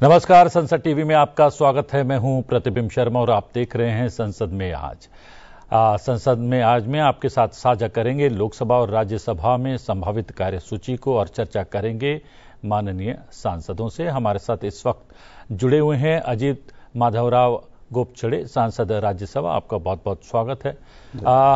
नमस्कार, संसद टीवी में आपका स्वागत है। मैं हूं प्रतिबिंब शर्मा और आप देख रहे हैं संसद में आज। संसद में आज में आपके साथ साझा करेंगे लोकसभा और राज्यसभा में संभावित कार्यसूची को और चर्चा करेंगे माननीय सांसदों से। हमारे साथ इस वक्त जुड़े हुए हैं अजीत माधवराव गोपछड़े, सांसद राज्यसभा। आपका बहुत बहुत स्वागत है।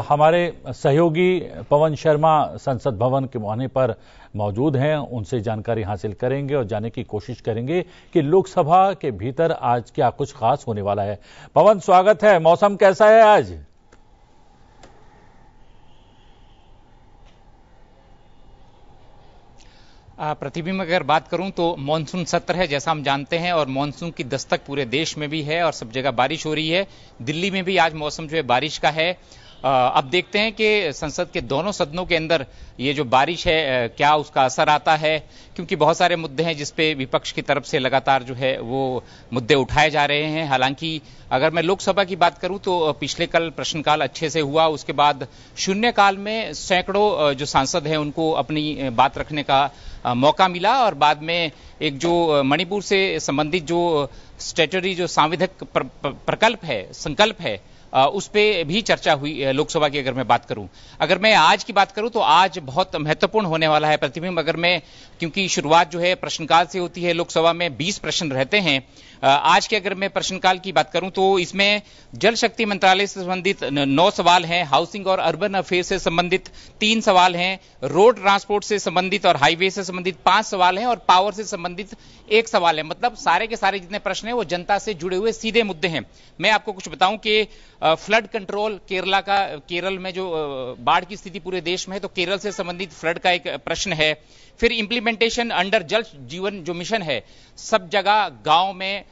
हमारे सहयोगी पवन शर्मा संसद भवन के मुहाने पर मौजूद हैं, उनसे जानकारी हासिल करेंगे और जानने की कोशिश करेंगे कि लोकसभा के भीतर आज क्या कुछ खास होने वाला है। पवन, स्वागत है। मौसम कैसा है आज? प्रतिबिंब अगर बात करूं तो मानसून सत्र है, जैसा हम जानते हैं, और मानसून की दस्तक पूरे देश में भी है और सब जगह बारिश हो रही है। दिल्ली में भी आज मौसम जो है बारिश का है। अब देखते हैं कि संसद के दोनों सदनों के अंदर ये जो बारिश है क्या उसका असर आता है, क्योंकि बहुत सारे मुद्दे हैं जिसपे विपक्ष की तरफ से लगातार जो है वो मुद्दे उठाए जा रहे हैं। हालांकि अगर मैं लोकसभा की बात करूं तो पिछले कल प्रश्नकाल अच्छे से हुआ, उसके बाद शून्यकाल में सैकड़ों जो सांसद हैं उनको अपनी बात रखने का मौका मिला और बाद में एक जो मणिपुर से संबंधित जो स्टैट्यूटरी जो सांविधिक प्रकल्प है, संकल्प है, उस पे भी चर्चा हुई लोकसभा की। अगर मैं बात करूं, अगर मैं आज की बात करूं तो आज बहुत महत्वपूर्ण होने वाला है प्रतिबिंब। अगर मैं, क्योंकि शुरुआत जो है प्रश्नकाल से होती है, लोकसभा में 20 प्रश्न रहते हैं। आज के अगर मैं प्रश्नकाल की बात करूं तो इसमें जल शक्ति मंत्रालय से संबंधित 9 सवाल हैं, हाउसिंग और अर्बन अफेयर से संबंधित 3 सवाल हैं, रोड ट्रांसपोर्ट से संबंधित और हाईवे से संबंधित 5 सवाल हैं और पावर से संबंधित 1 सवाल है। मतलब सारे के सारे जितने प्रश्न हैं वो जनता से जुड़े हुए सीधे मुद्दे हैं। मैं आपको कुछ बताऊं कि फ्लड कंट्रोल, केरल में जो बाढ़ की स्थिति पूरे देश में है, तो केरल से संबंधित फ्लड का एक प्रश्न है। फिर इंप्लीमेंटेशन अंडर जल जीवन जो मिशन है, सब जगह गांव में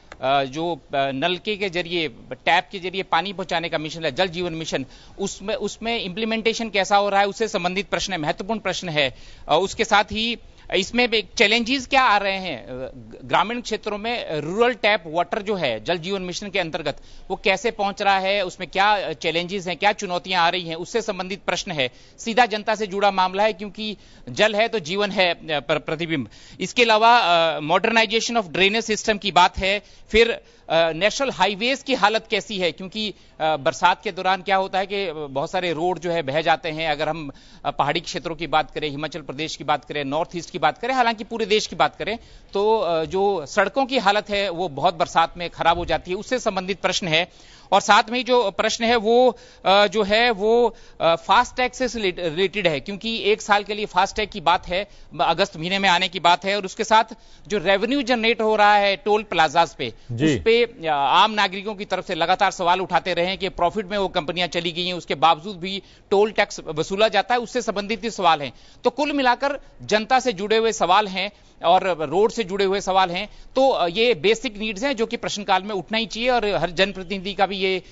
जो नलके के जरिए, टैप के जरिए पानी पहुंचाने का मिशन है, जल जीवन मिशन, उसमें इंप्लीमेंटेशन कैसा हो रहा है, उससे संबंधित प्रश्न है, महत्वपूर्ण प्रश्न है। उसके साथ ही इसमें चैलेंजेस क्या आ रहे हैं ग्रामीण क्षेत्रों में, रूरल टैप वाटर जो है जल जीवन मिशन के अंतर्गत वो कैसे पहुंच रहा है, उसमें क्या चैलेंजेस हैं, क्या चुनौतियां आ रही हैं, उससे संबंधित प्रश्न है। सीधा जनता से जुड़ा मामला है, क्योंकि जल है तो जीवन है प्रतिबिंब। इसके अलावा मॉडर्नाइजेशन ऑफ ड्रेनेज सिस्टम की बात है। फिर नेशनल हाईवेज की हालत कैसी है, क्योंकि बरसात के दौरान क्या होता है कि बहुत सारे रोड जो है बह जाते हैं। अगर हम पहाड़ी क्षेत्रों की बात करें, हिमाचल प्रदेश की बात करें, नॉर्थ ईस्ट की बात करें, हालांकि पूरे देश की बात करें, तो जो सड़कों की हालत है वो बहुत बरसात में खराब हो जाती है, उससे संबंधित प्रश्न है। और साथ में जो प्रश्न है वो जो है वो फास्ट टैग से रिलेटेड है, क्योंकि 1 साल के लिए फास्ट टैग की बात है, अगस्त महीने में आने की बात है। और उसके साथ जो रेवेन्यू जनरेट हो रहा है टोल प्लाजाज पे, उस पे आम नागरिकों की तरफ से लगातार सवाल उठाते रहे हैं कि प्रॉफिट में वो कंपनियां चली गई हैं, उसके बावजूद भी टोल टैक्स वसूला जाता है, उससे संबंधित सवाल हैं। तो कुल मिलाकर जनता से जुड़े हुए सवाल हैं और रोड से जुड़े हुए सवाल हैं। तो ये बेसिक नीड्स हैं जो कि प्रश्नकाल में उठना ही चाहिए और हर जनप्रतिनिधि का भी ये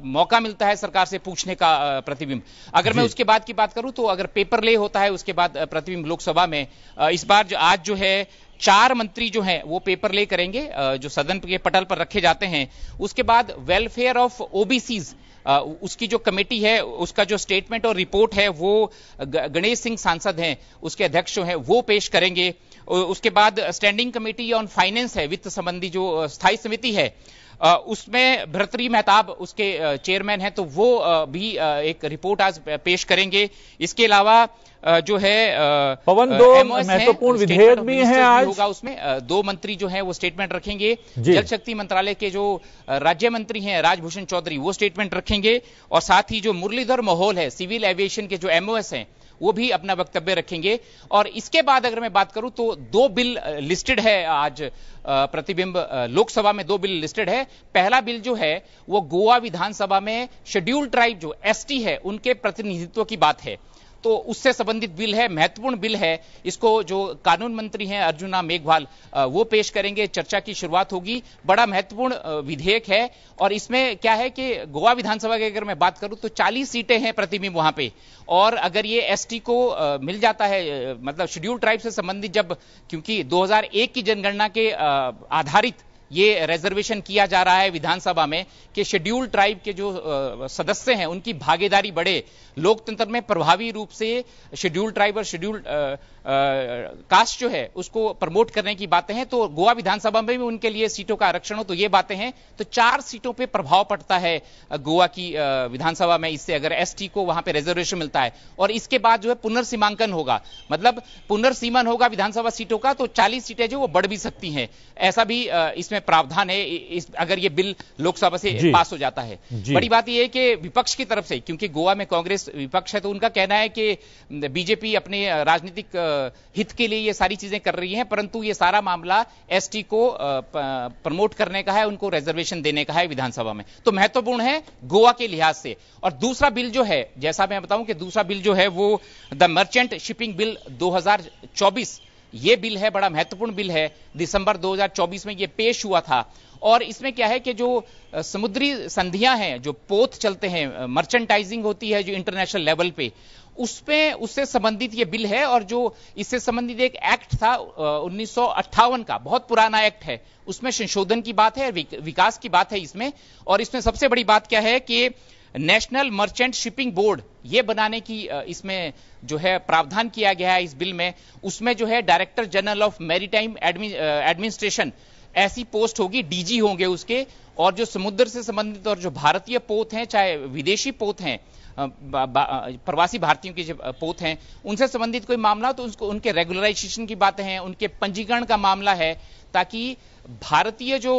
मौका मिलता है सरकार से पूछने का प्रतिबिंब। अगर मैं उसके बाद की बात करूं तो अगर पेपर ले होता है उसके बाद प्रतिबिंब लोकसभा में इस बार आज जो है 4 मंत्री जो हैं वो पेपर ले करेंगे, जो सदन के पटल पर रखे जाते हैं। उसके बाद वेलफेयर ऑफ ओबीसीज, उसकी जो कमेटी है उसका जो स्टेटमेंट और रिपोर्ट है वो गणेश सिंह सांसद हैं, उसके अध्यक्ष जो हैं वो पेश करेंगे। उसके बाद स्टैंडिंग कमेटी ऑन फाइनेंस है, वित्त संबंधी जो स्थायी समिति है, उसमें भर्तृहरि मेहताब उसके चेयरमैन हैं, तो वो भी एक रिपोर्ट आज पेश करेंगे। इसके अलावा जो है पवन, 2 महत्वपूर्ण विधेयक भी हैं आज होगा, उसमें 2 मंत्री जो हैं वो स्टेटमेंट रखेंगे। जल शक्ति मंत्रालय के जो राज्य मंत्री हैं राजभूषण चौधरी, वो स्टेटमेंट रखेंगे। और साथ ही जो मुरलीधर मोहोल है, सिविल एविएशन के जो एमओएस हैं, वो भी अपना वक्तव्य रखेंगे। और इसके बाद अगर मैं बात करूं तो 2 बिल लिस्टेड है आज प्रतिबिंब। लोकसभा में 2 बिल लिस्टेड है। पहला बिल जो है वो गोवा विधानसभा में शेड्यूल्ड ट्राइब जो एसटी है उनके प्रतिनिधित्व की बात है, तो उससे संबंधित बिल है, महत्वपूर्ण बिल है। इसको जो कानून मंत्री हैं अर्जुना मेघवाल वो पेश करेंगे, चर्चा की शुरुआत होगी। बड़ा महत्वपूर्ण विधेयक है। और इसमें क्या है कि गोवा विधानसभा की अगर मैं बात करूं तो 40 सीटें हैं प्रतिबिंब वहां पे, और अगर ये एसटी को मिल जाता है, मतलब शेड्यूल्ड ट्राइब से संबंधित, जब क्योंकि 2001 की जनगणना के आधारित ये रिजर्वेशन किया जा रहा है विधानसभा में कि शेड्यूल्ड ट्राइब के जो सदस्य हैं उनकी भागीदारी बढ़े, लोकतंत्र में प्रभावी रूप से शेड्यूल्ड ट्राइब और शेड्यूल्ड कास्ट जो है उसको प्रमोट करने की बातें हैं। तो गोवा विधानसभा में भी उनके लिए सीटों का आरक्षण हो, तो ये बातें हैं। तो 4 सीटों पे प्रभाव पड़ता है गोवा की विधानसभा में इससे, अगर एसटी को वहां पे रिजर्वेशन मिलता है। और इसके बाद जो है पुनर्सीमांकन होगा, मतलब पुनर्सीमन होगा विधानसभा सीटों का, तो 40 सीटें जो वो बढ़ भी सकती हैं, ऐसा भी इसमें प्रावधान है अगर ये बिल लोकसभा से पास हो जाता है। बड़ी बात यह है कि विपक्ष की तरफ से, क्योंकि गोवा में कांग्रेस विपक्ष है, तो उनका कहना है कि बीजेपी अपने राजनीतिक हित के लिए ये सारी चीजें कर रही हैं, परंतु ये सारा मामला एसटी को प्रमोट करने का है, उनको रिजर्वेशन देने का है विधानसभा में। तो महत्वपूर्ण है गोवा के लिहाज से। और दूसरा बिल जो है, जैसा मैं बताऊं कि दूसरा बिल जो है वो द मर्चेंट शिपिंग बिल 2024, ये बिल है, बड़ा महत्वपूर्ण बिल है। दिसंबर 2024 में ये पेश हुआ था। और इसमें क्या है कि जो समुद्री संधियां हैं, जो पोत चलते हैं, मर्चेंटाइजिंग होती है जो इंटरनेशनल लेवल पे, उससे संबंधित ये बिल है। और जो इससे संबंधित एक एक्ट था 1958 का, बहुत पुराना एक्ट है, उसमें संशोधन की बात है, विकास की बात है इसमें। और इसमें सबसे बड़ी बात क्या है कि नेशनल मर्चेंट शिपिंग बोर्ड ये बनाने की इसमें जो है प्रावधान किया गया है इस बिल में। उसमें जो है director general of maritime administration ऐसी पोस्ट होगी, डीजी होंगे उसके। और जो समुद्र से संबंधित और जो भारतीय पोत हैं, चाहे विदेशी पोत हैं, प्रवासी भारतीयों की जो पोत हैं, उनसे संबंधित कोई मामला, तो उसको उनके रेगुलराइजेशन की बातें हैं, उनके पंजीकरण का मामला है, ताकि भारतीय जो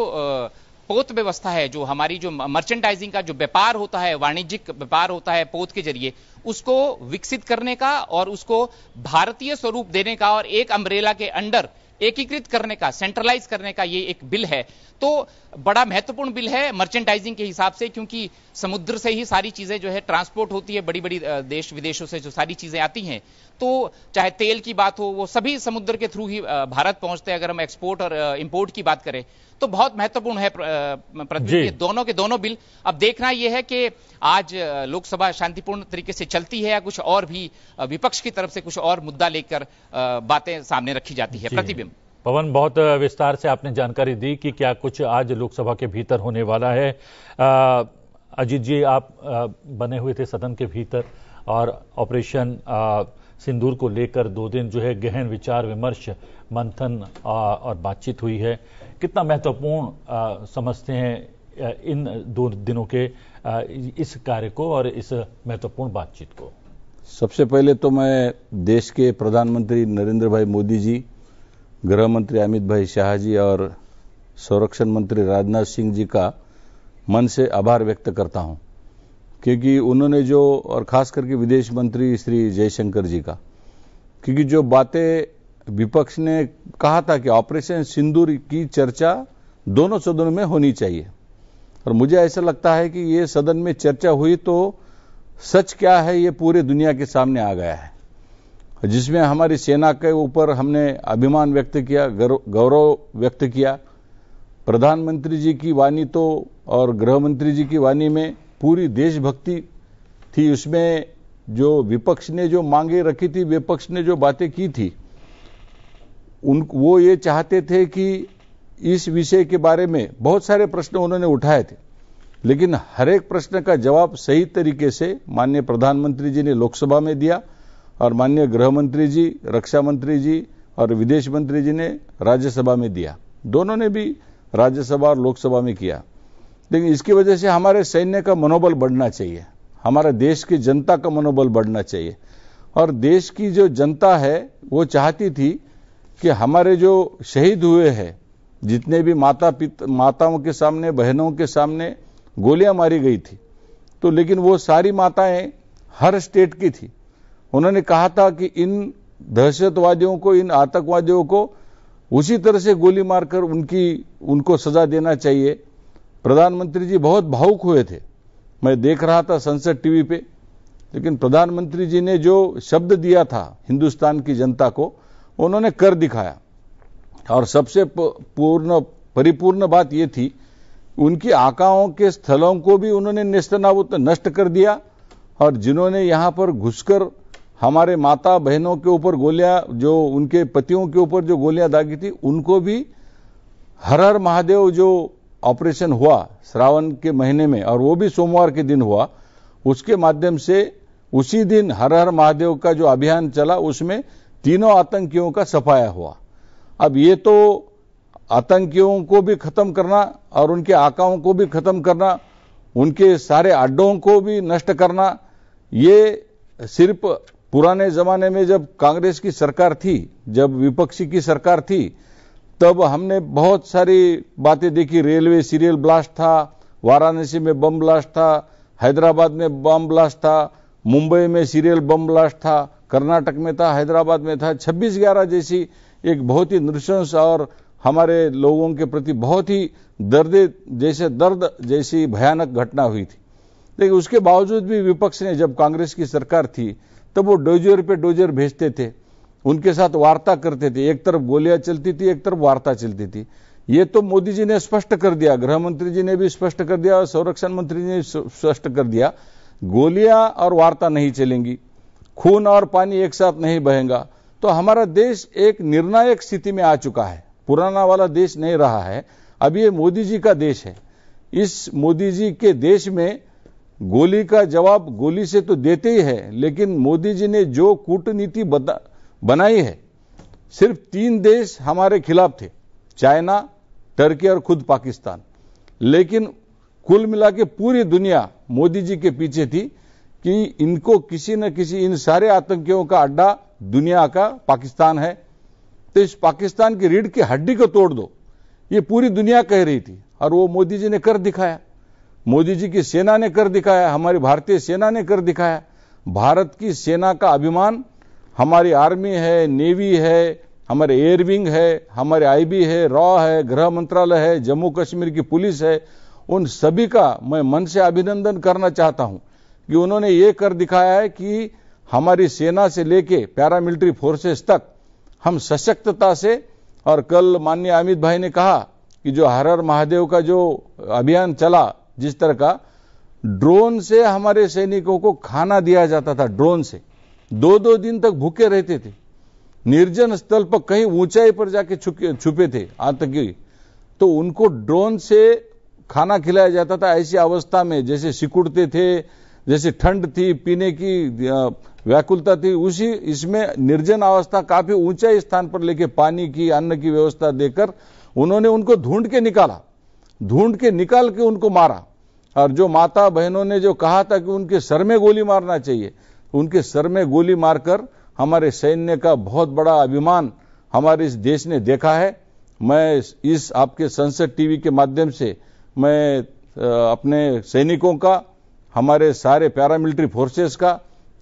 पोत व्यवस्था है, जो हमारी जो मर्चेंटाइजिंग का जो व्यापार होता है, वाणिज्यिक व्यापार होता है पोत के जरिए, उसको विकसित करने का और उसको भारतीय स्वरूप देने का और एक अम्ब्रेला के अंडर एकीकृत करने का, सेंट्रलाइज करने का ये एक बिल है। तो बड़ा महत्वपूर्ण बिल है मर्चेंटाइजिंग के हिसाब से, क्योंकि समुद्र से ही सारी चीजें जो है ट्रांसपोर्ट होती है, बड़ी बड़ी देश विदेशों से जो सारी चीजें आती हैं, तो चाहे तेल की बात हो, वो सभी समुद्र के थ्रू ही भारत पहुंचते हैं। अगर हम एक्सपोर्ट और इंपोर्ट की बात करें तो बहुत महत्वपूर्ण है ये दोनों के दोनों बिल। अब देखना यह है कि आज लोकसभा शांतिपूर्ण तरीके से चलती है या कुछ और भी विपक्ष की तरफ से कुछ और मुद्दा लेकर बातें सामने रखी जाती है। प्रतिबिंब पवन, बहुत विस्तार से आपने जानकारी दी कि क्या कुछ आज लोकसभा के भीतर होने वाला है। अजीत जी, आप बने हुए थे सदन के भीतर और ऑपरेशन सिंदूर को लेकर 2 दिन जो है गहन विचार विमर्श, मंथन और बातचीत हुई है। कितना महत्वपूर्ण समझते हैं इन 2 दिनों के इस कार्य को और इस महत्वपूर्ण बातचीत को? सबसे पहले तो मैं देश के प्रधानमंत्री नरेंद्र भाई मोदी जी, गृह मंत्री अमित भाई शाह जी और संरक्षण मंत्री राजनाथ सिंह जी का मन से आभार व्यक्त करता हूं, क्योंकि उन्होंने जो, और खास करके विदेश मंत्री श्री जयशंकर जी का, क्योंकि जो बातें विपक्ष ने कहा था कि ऑपरेशन सिंदूर की चर्चा दोनों सदनों में होनी चाहिए, और मुझे ऐसा लगता है कि ये सदन में चर्चा हुई तो सच क्या है ये पूरे दुनिया के सामने आ गया है, जिसमें हमारी सेना के ऊपर हमने अभिमान व्यक्त किया, गौरव व्यक्त किया। प्रधानमंत्री जी की वाणी तो और गृह मंत्री जी की वाणी में पूरी देशभक्ति थी। उसमें जो विपक्ष ने जो मांगे रखी थी, विपक्ष ने जो बातें की थी, वो ये चाहते थे कि इस विषय के बारे में बहुत सारे प्रश्न उन्होंने उठाए थे, लेकिन हर एक प्रश्न का जवाब सही तरीके से माननीय प्रधानमंत्री जी ने लोकसभा में दिया और माननीय गृह मंत्री जी, रक्षा मंत्री जी और विदेश मंत्री जी ने राज्यसभा में दिया। दोनों ने भी राज्यसभा और लोकसभा में किया। लेकिन इसकी वजह से हमारे सैन्य का मनोबल बढ़ना चाहिए, हमारे देश की जनता का मनोबल बढ़ना चाहिए। और देश की जो जनता है वो चाहती थी कि हमारे जो शहीद हुए हैं, जितने भी माताओं के सामने, बहनों के सामने गोलियां मारी गई थी, तो लेकिन वो सारी माताएं हर स्टेट की थी। उन्होंने कहा था कि इन दहशतवादियों को, इन आतंकवादियों को उसी तरह से गोली मारकर उनको सजा देना चाहिए। प्रधानमंत्री जी बहुत भावुक हुए थे, मैं देख रहा था संसद टीवी पे, लेकिन प्रधानमंत्री जी ने जो शब्द दिया था हिंदुस्तान की जनता को, उन्होंने कर दिखाया। और सबसे परिपूर्ण बात यह थी, उनकी आकाओं के स्थलों को भी उन्होंने नेस्तनाबूद नष्ट कर दिया, और जिन्होंने यहां पर घुसकर हमारे माता बहनों के ऊपर गोलियां, जो उनके पतियों के ऊपर जो गोलियां दागी थी, उनको भी हर हर महादेव जो ऑपरेशन हुआ श्रावण के महीने में, और वो भी सोमवार के दिन हुआ, उसके माध्यम से उसी दिन हर हर महादेव का जो अभियान चला उसमें तीनों आतंकियों का सफाया हुआ। अब ये तो आतंकियों को भी खत्म करना और उनके आकाओं को भी खत्म करना, उनके सारे अड्डों को भी नष्ट करना, ये सिर्फ पुराने जमाने में जब कांग्रेस की सरकार थी, जब विपक्षी की सरकार थी, तब हमने बहुत सारी बातें देखी। रेलवे सीरियल ब्लास्ट था, वाराणसी में बम ब्लास्ट था, हैदराबाद में बम ब्लास्ट था, मुंबई में सीरियल बम ब्लास्ट था, कर्नाटक में था, हैदराबाद में था। 26/11 जैसी एक बहुत ही नृशंस और हमारे लोगों के प्रति बहुत ही दर्द जैसी भयानक घटना हुई थी। लेकिन उसके बावजूद भी विपक्ष ने, जब कांग्रेस की सरकार थी तब वो डोजर पे डोजर भेजते थे, उनके साथ वार्ता करते थे। एक तरफ गोलियां चलती थी, एक तरफ वार्ता चलती थी। ये तो मोदी जी ने स्पष्ट कर दिया, गृह मंत्री जी ने भी स्पष्ट कर दिया और संरक्षण मंत्री जी ने स्पष्ट कर दिया, गोलियां और वार्ता नहीं चलेंगी, खून और पानी एक साथ नहीं बहेगा। तो हमारा देश एक निर्णायक स्थिति में आ चुका है, पुराना वाला देश नहीं रहा है, अब ये मोदी जी का देश है। इस मोदी जी के देश में गोली का जवाब गोली से तो देते ही है, लेकिन मोदी जी ने जो कूटनीति बनाई है, सिर्फ 3 देश हमारे खिलाफ थे, चाइना, टर्की और खुद पाकिस्तान। लेकिन कुल मिला के पूरी दुनिया मोदी जी के पीछे थी कि इनको किसी न किसी, इन सारे आतंकियों का अड्डा दुनिया का पाकिस्तान है, तो इस पाकिस्तान की रीढ़ की हड्डी को तोड़ दो, ये पूरी दुनिया कह रही थी। और वो मोदी जी ने कर दिखाया, मोदी जी की सेना ने कर दिखाया, हमारी भारतीय सेना ने कर दिखाया। भारत की सेना का अभिमान, हमारी आर्मी है, नेवी है, हमारे एयरविंग है, हमारे आईबी है, रॉ है, गृह मंत्रालय है, जम्मू कश्मीर की पुलिस है, उन सभी का मैं मन से अभिनंदन करना चाहता हूं कि उन्होंने ये कर दिखाया है कि हमारी सेना से लेके पैरामिलिट्री फोर्सेस तक हम सशक्तता से, और कल माननीय अमित भाई ने कहा कि जो हर हर महादेव का जो अभियान चला, जिस तरह का ड्रोन से हमारे सैनिकों को खाना दिया जाता था, ड्रोन से 2-2 दिन तक भूखे रहते थे, निर्जन स्थल पर कहीं ऊंचाई पर जाके छुपे थे आतंकी, तो उनको ड्रोन से खाना खिलाया जाता था। ऐसी अवस्था में जैसे सिकुड़ते थे, जैसे ठंड थी, पीने की व्याकुलता थी, उसी इसमें निर्जन अवस्था काफी ऊंचाई स्थान पर लेके पानी की, अन्न की व्यवस्था देकर उन्होंने उनको ढूंढ के निकाल के उनको मारा। और जो माता बहनों ने जो कहा था कि उनके सर में गोली मारना चाहिए, उनके सर में गोली मारकर हमारे सैन्य का बहुत बड़ा अभिमान हमारे इस देश ने देखा है। मैं इस आपके संसद टीवी के माध्यम से मैं अपने सैनिकों का, हमारे सारे पैरामिलिट्री फोर्सेस का,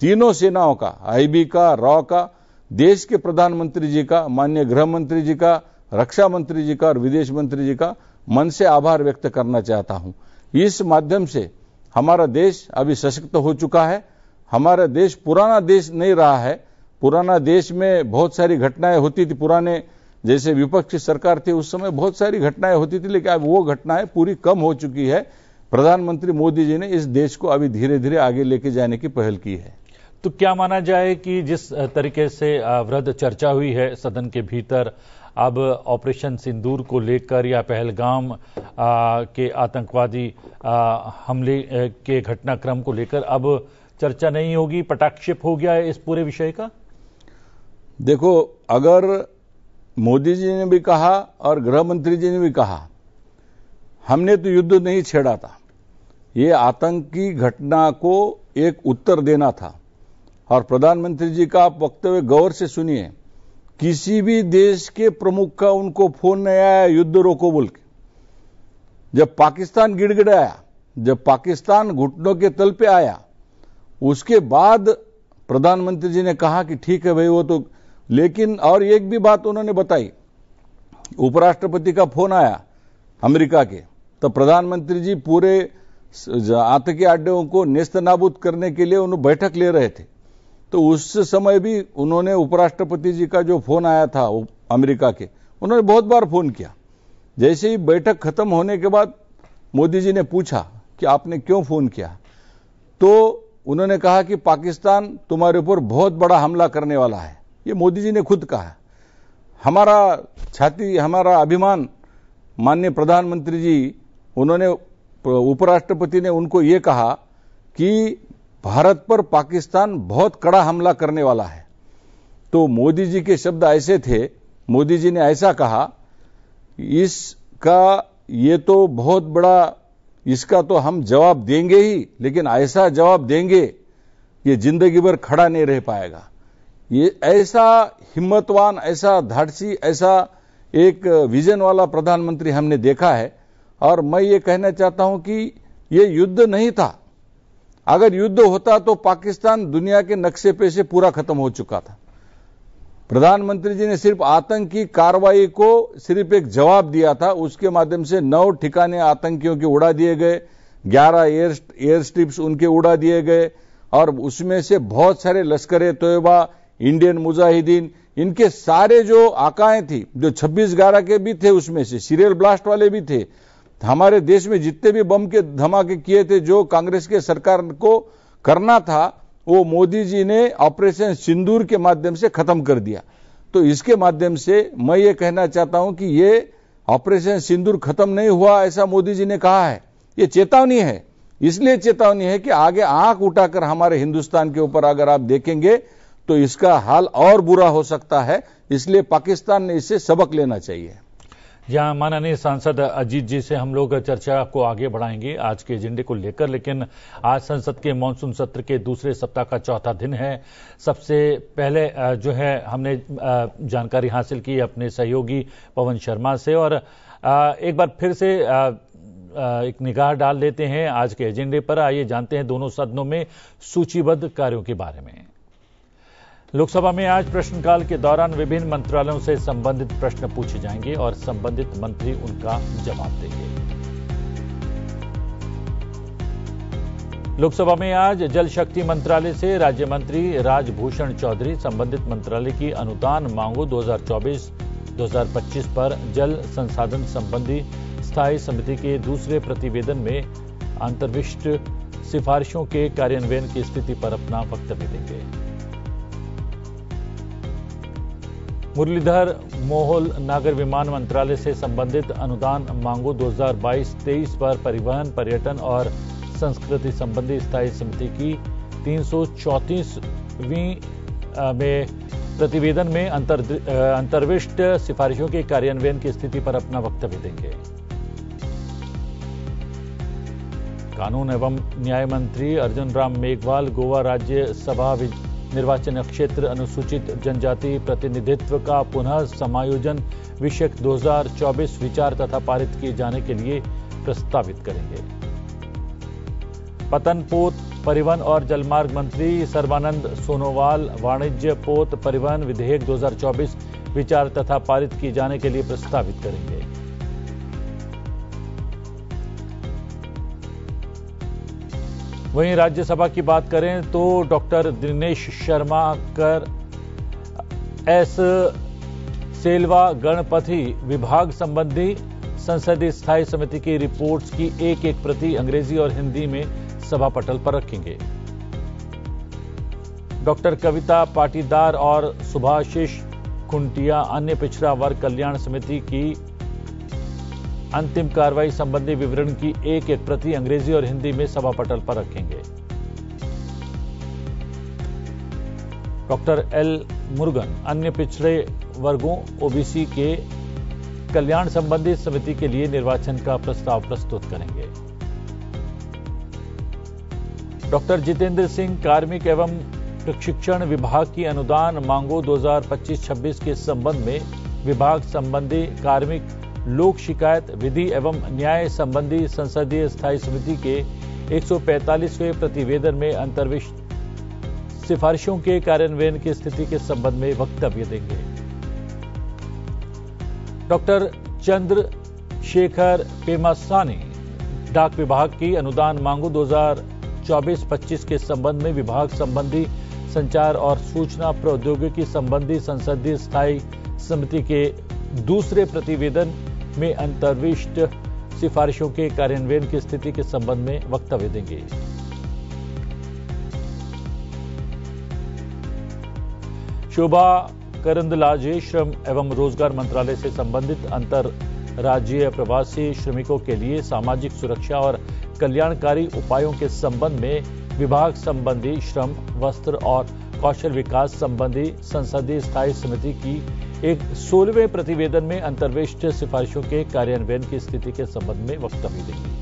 तीनों सेनाओं का, आईबी का, रॉ का, देश के प्रधानमंत्री जी का, माननीय गृह मंत्री जी का, रक्षा मंत्री जी का और विदेश मंत्री जी का मन से आभार व्यक्त करना चाहता हूं। इस माध्यम से हमारा देश अभी सशक्त हो चुका है। हमारा देश पुराना देश नहीं रहा है। पुराना देश में बहुत सारी घटनाएं होती थी, पुराने जैसे विपक्षी सरकार थी उस समय बहुत सारी घटनाएं होती थी, लेकिन अब वो घटनाएं पूरी कम हो चुकी है। प्रधानमंत्री मोदी जी ने इस देश को अभी धीरे धीरे आगे लेके जाने की पहल की है। तो क्या माना जाए कि जिस तरीके से वृहद चर्चा हुई है सदन के भीतर, अब ऑपरेशन सिंदूर को लेकर या पहलगाम के आतंकवादी हमले के घटनाक्रम को लेकर अब चर्चा नहीं होगी, पटाक्षेप हो गया है इस पूरे विषय का? देखो, अगर मोदी जी ने भी कहा और गृह मंत्री जी ने भी कहा, हमने तो युद्ध नहीं छेड़ा था, ये आतंकी घटना को एक उत्तर देना था। और प्रधानमंत्री जी का आप वक्तव्य गौर से सुनिए, किसी भी देश के प्रमुख का उनको फोन नहीं आया युद्ध रोको बोल के। जब पाकिस्तान गिड़गिड़ाया, जब पाकिस्तान घुटनों के तल पे आया, उसके बाद प्रधानमंत्री जी ने कहा कि ठीक है भाई वो तो, लेकिन और एक भी बात उन्होंने बताई, उपराष्ट्रपति का फोन आया अमेरिका के, तो प्रधानमंत्री जी पूरे आतंकी अड्डों को नेस्तनाबूद करने के लिए उन्होंने बैठक ले रहे थे, तो उस समय भी उन्होंने उपराष्ट्रपति जी का जो फोन आया था अमेरिका के, उन्होंने बहुत बार फोन किया। जैसे ही बैठक खत्म होने के बाद मोदी जी ने पूछा कि आपने क्यों फोन किया, तो उन्होंने कहा कि पाकिस्तान तुम्हारे ऊपर बहुत बड़ा हमला करने वाला है। ये मोदी जी ने खुद कहा। हमारा छाती, हमारा अभिमान माननीय प्रधानमंत्री जी उन्होंने उपराष्ट्रपति ने उनको ये कहा कि भारत पर पाकिस्तान बहुत कड़ा हमला करने वाला है। तो मोदी जी के शब्द ऐसे थे, मोदी जी ने ऐसा कहा, इसका ये तो बहुत बड़ा, इसका तो हम जवाब देंगे ही, लेकिन ऐसा जवाब देंगे ये जिंदगी भर खड़ा नहीं रह पाएगा। ये ऐसा हिम्मतवान, ऐसा धाड़सी, ऐसा एक विजन वाला प्रधानमंत्री हमने देखा है। और मैं ये कहना चाहता हूं कि ये युद्ध नहीं था। अगर युद्ध होता तो पाकिस्तान दुनिया के नक्शे पे से पूरा खत्म हो चुका था। प्रधानमंत्री जी ने सिर्फ आतंकी कार्रवाई को सिर्फ एक जवाब दिया था। उसके माध्यम से 9 ठिकाने आतंकियों के उड़ा दिए गए, 11 एयर स्ट्रिप्स उनके उड़ा दिए गए, और उसमें से बहुत सारे लश्कर-ए-तोयबा, इंडियन मुजाहिदीन, इनके सारे जो आकाएं थी, जो 26/11 के भी थे, उसमें से सीरियल ब्लास्ट वाले भी थे। हमारे देश में जितने भी बम के धमाके किए थे, जो कांग्रेस के सरकार को करना था, वो मोदी जी ने ऑपरेशन सिंदूर के माध्यम से खत्म कर दिया। तो इसके माध्यम से मैं ये कहना चाहता हूं कि ये ऑपरेशन सिंदूर खत्म नहीं हुआ, ऐसा मोदी जी ने कहा है। ये चेतावनी है, इसलिए चेतावनी है कि आगे आंख उठाकर हमारे हिंदुस्तान के ऊपर अगर आप देखेंगे तो इसका हाल और बुरा हो सकता है। इसलिए पाकिस्तान ने इससे सबक लेना चाहिए। जहां माननीय सांसद अजीत जी से हम लोग चर्चा को आगे बढ़ाएंगे आज के एजेंडे को लेकर, लेकिन आज संसद के मानसून सत्र के दूसरे सप्ताह का चौथा दिन है। सबसे पहले जो है हमने जानकारी हासिल की अपने सहयोगी पवन शर्मा से, और एक बार फिर से एक निगाह डाल लेते हैं आज के एजेंडे पर। आइए जानते हैं दोनों सदनों में सूचीबद्ध कार्यों के बारे में। लोकसभा में आज प्रश्नकाल के दौरान विभिन्न मंत्रालयों से संबंधित प्रश्न पूछे जाएंगे और संबंधित मंत्री उनका जवाब देंगे। लोकसभा में आज जल शक्ति मंत्रालय से राज्य मंत्री राजभूषण चौधरी संबंधित मंत्रालय की अनुदान मांगों 2024-2025 पर जल संसाधन संबंधी स्थायी समिति के दूसरे प्रतिवेदन में अंतर्विष्ट सिफारिशों के कार्यान्वयन की स्थिति पर अपना वक्तव्य देंगे। मुरलीधर मोहोल नागर विमान मंत्रालय से संबंधित अनुदान मांगों 2022-23 पर परिवहन, पर्यटन और संस्कृति संबंधी स्थायी समिति की 334वीं में प्रतिवेदन में अंतर्विष्ट सिफारिशों के कार्यान्वयन की स्थिति पर अपना वक्तव्य देंगे। कानून एवं न्याय मंत्री अर्जुन राम मेघवाल गोवा राज्यसभा निर्वाचन क्षेत्र अनुसूचित जनजाति प्रतिनिधित्व का पुनः समायोजन विषयक 2024 विचार तथा पारित किए जाने के लिए प्रस्तावित करेंगे। पतन पोत परिवहन और जलमार्ग मंत्री सर्बानंद सोनोवाल वाणिज्य पोत परिवहन विधेयक 2024 विचार तथा पारित किए जाने के लिए प्रस्तावित करेंगे। वहीं राज्यसभा की बात करें तो डॉक्टर दिनेश शर्मा कर एस सेल्वा गणपति विभाग संबंधी संसदीय स्थायी समिति की रिपोर्ट्स की एक प्रति अंग्रेजी और हिंदी में सभा पटल पर रखेंगे। डॉक्टर कविता पाटीदार और सुभाषिष खुंटिया अन्य पिछड़ा वर्ग कल्याण समिति की अंतिम कार्रवाई संबंधी विवरण की एक प्रति अंग्रेजी और हिंदी में सभा पटल पर रखेंगे। डॉक्टर एल मुरुगन अन्य पिछड़े वर्गों ओबीसी के कल्याण संबंधी समिति के लिए निर्वाचन का प्रस्ताव प्रस्तुत करेंगे। डॉक्टर जितेंद्र सिंह कार्मिक एवं प्रशिक्षण विभाग की अनुदान मांगों 2025-26 के संबंध में विभाग संबंधी कार्मिक लोक शिकायत विधि एवं न्याय संबंधी संसदीय स्थायी समिति के 145वें प्रतिवेदन में अंतर्विष्ट सिफारिशों के कार्यान्वयन की स्थिति के संबंध में वक्तव्य देंगे। डॉक्टर चंद्रशेखर पेमासानी डाक विभाग की अनुदान मांगों 2024-25 के संबंध में विभाग संबंधी संचार और सूचना प्रौद्योगिकी संबंधी संसदीय स्थायी समिति के दूसरे प्रतिवेदन में अंतर्विष्ट सिफारिशों के कार्यान्वयन की स्थिति के संबंध में वक्तव्य देंगे। शोभा करंदलाजे श्रम एवं रोजगार मंत्रालय से संबंधित राज्य प्रवासी श्रमिकों के लिए सामाजिक सुरक्षा और कल्याणकारी उपायों के संबंध में विभाग संबंधी श्रम, वस्त्र और कौशल विकास संबंधी संसदीय स्थायी समिति की एक 16वें प्रतिवेदन में अंतर्विष्ट सिफारिशों के कार्यान्वयन की स्थिति के संबंध में वक्तव्य देंगी।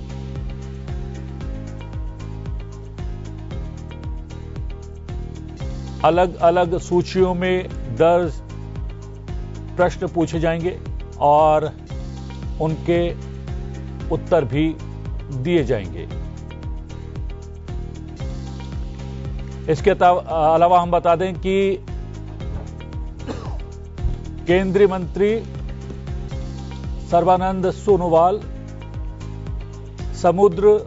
अलग अलग सूचियों में दर्ज प्रश्न पूछे जाएंगे और उनके उत्तर भी दिए जाएंगे। इसके अलावा हम बता दें कि केंद्रीय मंत्री सर्बानंद सोनोवाल समुद्र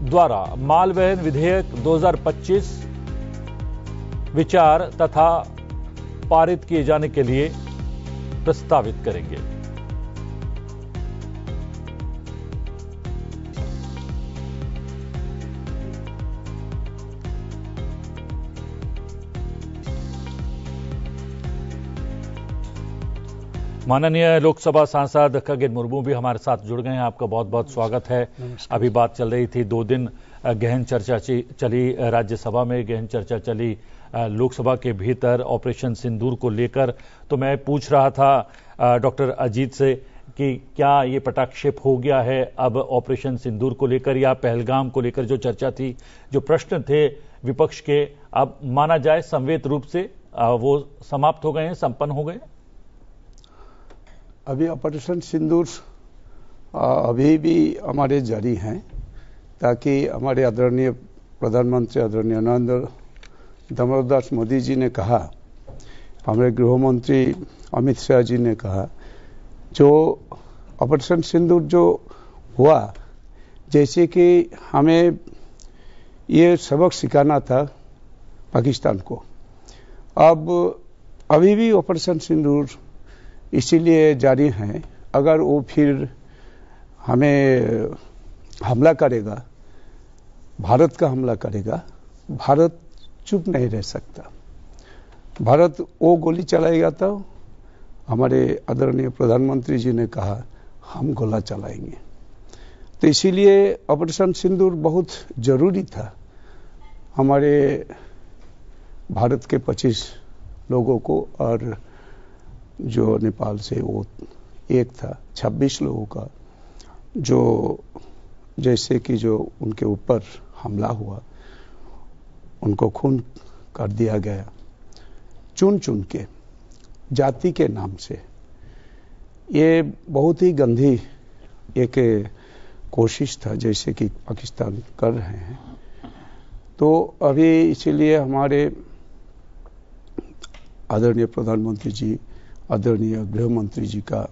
द्वारा मालवहन विधेयक 2025 विचार तथा पारित किए जाने के लिए प्रस्तावित करेंगे। माननीय लोकसभा सांसद खगेन मुर्मू भी हमारे साथ जुड़ गए हैं। आपका बहुत बहुत स्वागत है। अभी बात चल रही थी, 2 दिन गहन चर्चा चली राज्यसभा में, गहन चर्चा चली लोकसभा के भीतर ऑपरेशन सिंदूर को लेकर। तो मैं पूछ रहा था डॉक्टर अजीत से कि क्या ये पटाक्षेप हो गया है अब ऑपरेशन सिंदूर को लेकर, या पहलगाम को लेकर जो चर्चा थी, जो प्रश्न थे विपक्ष के, अब माना जाए संवेद रूप से वो समाप्त हो गए हैं, संपन्न हो गए? अभी ऑपरेशन सिंदूर अभी भी हमारे जारी हैं, ताकि हमारे आदरणीय प्रधानमंत्री आदरणीय नरेंद्र दामोदर मोदी जी ने कहा, हमारे गृह मंत्री अमित शाह जी ने कहा, जो ऑपरेशन सिंदूर जो हुआ, जैसे कि हमें ये सबक सिखाना था पाकिस्तान को। अब अभी भी ऑपरेशन सिंदूर इसीलिए जारी है, अगर वो फिर हमें हमला करेगा, भारत का हमला करेगा, भारत चुप नहीं रह सकता। भारत वो गोली चलाएगा तो हमारे आदरणीय प्रधानमंत्री जी ने कहा हम गोला चलाएंगे। तो इसीलिए ऑपरेशन सिंदूर बहुत जरूरी था हमारे भारत के 25 लोगों को, और जो नेपाल से वो एक था 26 लोगों का, जो जैसे कि जो उनके ऊपर हमला हुआ, उनको खून कर दिया गया चुन चुन के, जाति के नाम से। ये बहुत ही गंदी एक कोशिश था जैसे कि पाकिस्तान कर रहे हैं। तो अभी इसीलिए हमारे आदरणीय प्रधानमंत्री जी, आदरणीय गृह मंत्री जी का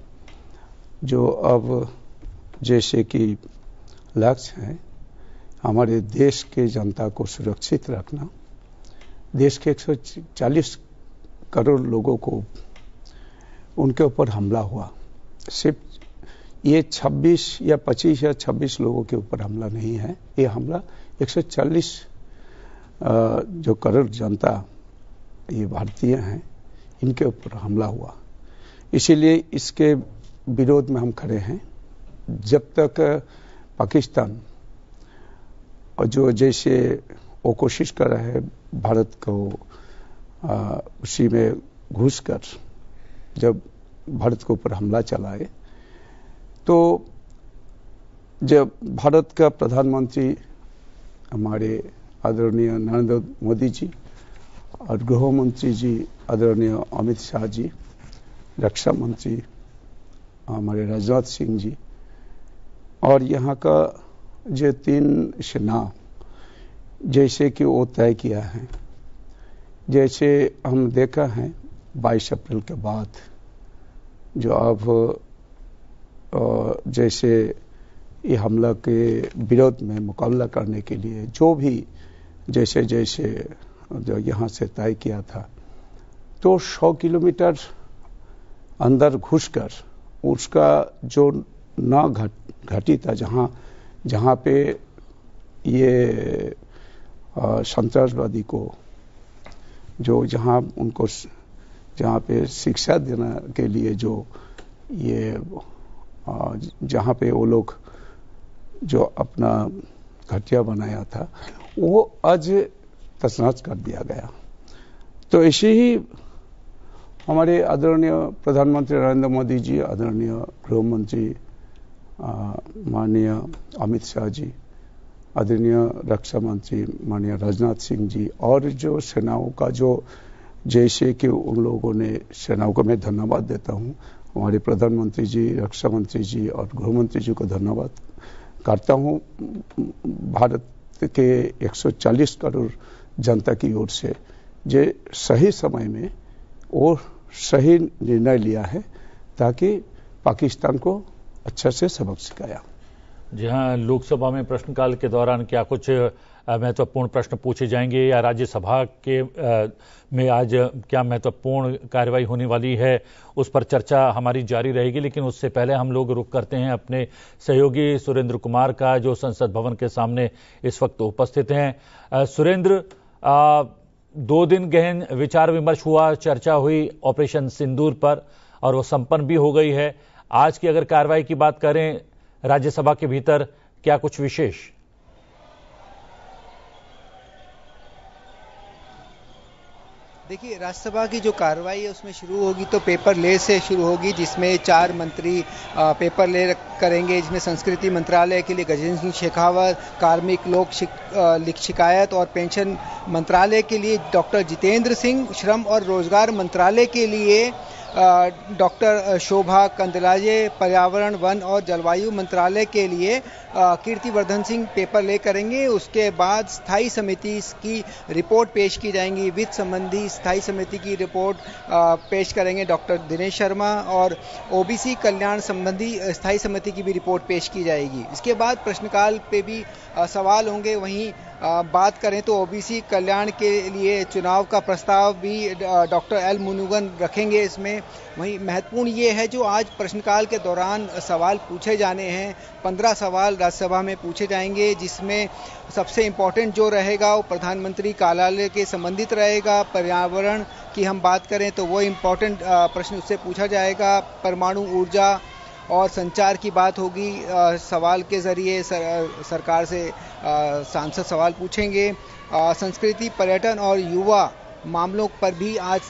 जो अब जैसे कि लक्ष्य है हमारे देश के जनता को सुरक्षित रखना, देश के 140 करोड़ लोगों को उनके ऊपर हमला हुआ, सिर्फ ये 26 या 25 या 26 लोगों के ऊपर हमला नहीं है, ये हमला 140 जो करोड़ जनता ये भारतीय हैं, इनके ऊपर हमला हुआ। इसीलिए इसके विरोध में हम खड़े हैं। जब तक पाकिस्तान और जो जैसे वो कोशिश कर रहा है भारत को उसी में घुसकर जब भारत के ऊपर हमला चलाए, तो जब भारत का प्रधानमंत्री हमारे आदरणीय नरेंद्र मोदी जी और गृह मंत्री जी आदरणीय अमित शाह जी, रक्षा मंत्री हमारे राजनाथ सिंह जी, और यहाँ का जो 3 सेना जैसे कि वो तय किया है, जैसे हम देखा है 22 अप्रैल के बाद जो अब जैसे ये हमला के विरोध में मुकाबला करने के लिए जो भी जैसे जैसे जो यहाँ से तय किया था, तो 100 किलोमीटर अंदर घुसकर उसका जो घाटी था जहाँ पे ये संतरासवादी को जो जहाँ पे शिक्षा देने के लिए जो ये जहां पे वो लोग जो अपना घटिया बनाया था वो आज तसनस कर दिया गया। तो ऐसे ही हमारे आदरणीय प्रधानमंत्री नरेंद्र मोदी जी, आदरणीय गृह मंत्री माननीय अमित शाह जी, आदरणीय रक्षा मंत्री माननीय राजनाथ सिंह जी और जो सेनाओं का जो जैसे कि उन लोगों ने सेनाओं को मैं धन्यवाद देता हूं, हमारे प्रधानमंत्री जी, रक्षा मंत्री जी और गृह मंत्री जी को धन्यवाद करता हूं। भारत के 140 करोड़ जनता की ओर से जो सही समय में और सही निर्णय लिया है ताकि पाकिस्तान को अच्छा से सबक सिखाया। जी हाँ, लोकसभा में प्रश्नकाल के दौरान क्या कुछ महत्वपूर्ण प्रश्न पूछे जाएंगे या राज्यसभा के में आज क्या महत्वपूर्ण कार्रवाई होने वाली है, उस पर चर्चा हमारी जारी रहेगी। लेकिन उससे पहले हम लोग रुख करते हैं अपने सहयोगी सुरेंद्र कुमार का, जो संसद भवन के सामने इस वक्त उपस्थित हैं। सुरेंद्र, 2 दिन गहन विचार विमर्श हुआ, चर्चा हुई ऑपरेशन सिंदूर पर और वो संपन्न भी हो गई है। आज की अगर कार्रवाई की बात करें राज्यसभा के भीतर, क्या कुछ विशेष? देखिए, राज्यसभा की जो कार्रवाई है उसमें शुरू होगी तो पेपर ले से शुरू होगी, जिसमें 4 मंत्री पेपर ले करेंगे, जिसमें संस्कृति मंत्रालय के लिए गजेंद्र सिंह शेखावत, कार्मिक लोक शिकायत और पेंशन मंत्रालय के लिए डॉक्टर जितेंद्र सिंह, श्रम और रोजगार मंत्रालय के लिए डॉक्टर शोभा कंदलाजे, पर्यावरण वन और जलवायु मंत्रालय के लिए कीर्तिवर्धन सिंह पेपर ले करेंगे। उसके बाद स्थायी समिति की रिपोर्ट पेश की जाएंगी। वित्त संबंधी स्थायी समिति की रिपोर्ट पेश करेंगे डॉक्टर दिनेश शर्मा और ओबीसी कल्याण संबंधी स्थायी समिति की भी रिपोर्ट पेश की जाएगी। इसके बाद प्रश्नकाल पे भी सवाल होंगे। वहीं बात करें तो ओबीसी कल्याण के लिए चुनाव का प्रस्ताव भी डॉक्टर एल मुनुगन रखेंगे इसमें। वहीं महत्वपूर्ण ये है जो आज प्रश्नकाल के दौरान सवाल पूछे जाने हैं। 15 सवाल राज्यसभा में पूछे जाएंगे, जिसमें सबसे इम्पोर्टेंट जो रहेगा वो प्रधानमंत्री कार्यालय के संबंधित रहेगा। पर्यावरण की हम बात करें तो वो इम्पोर्टेंट प्रश्न उससे पूछा जाएगा। परमाणु ऊर्जा और संचार की बात होगी। सवाल के जरिए सरकार से सांसद सवाल पूछेंगे। संस्कृति, पर्यटन और युवा मामलों पर भी आज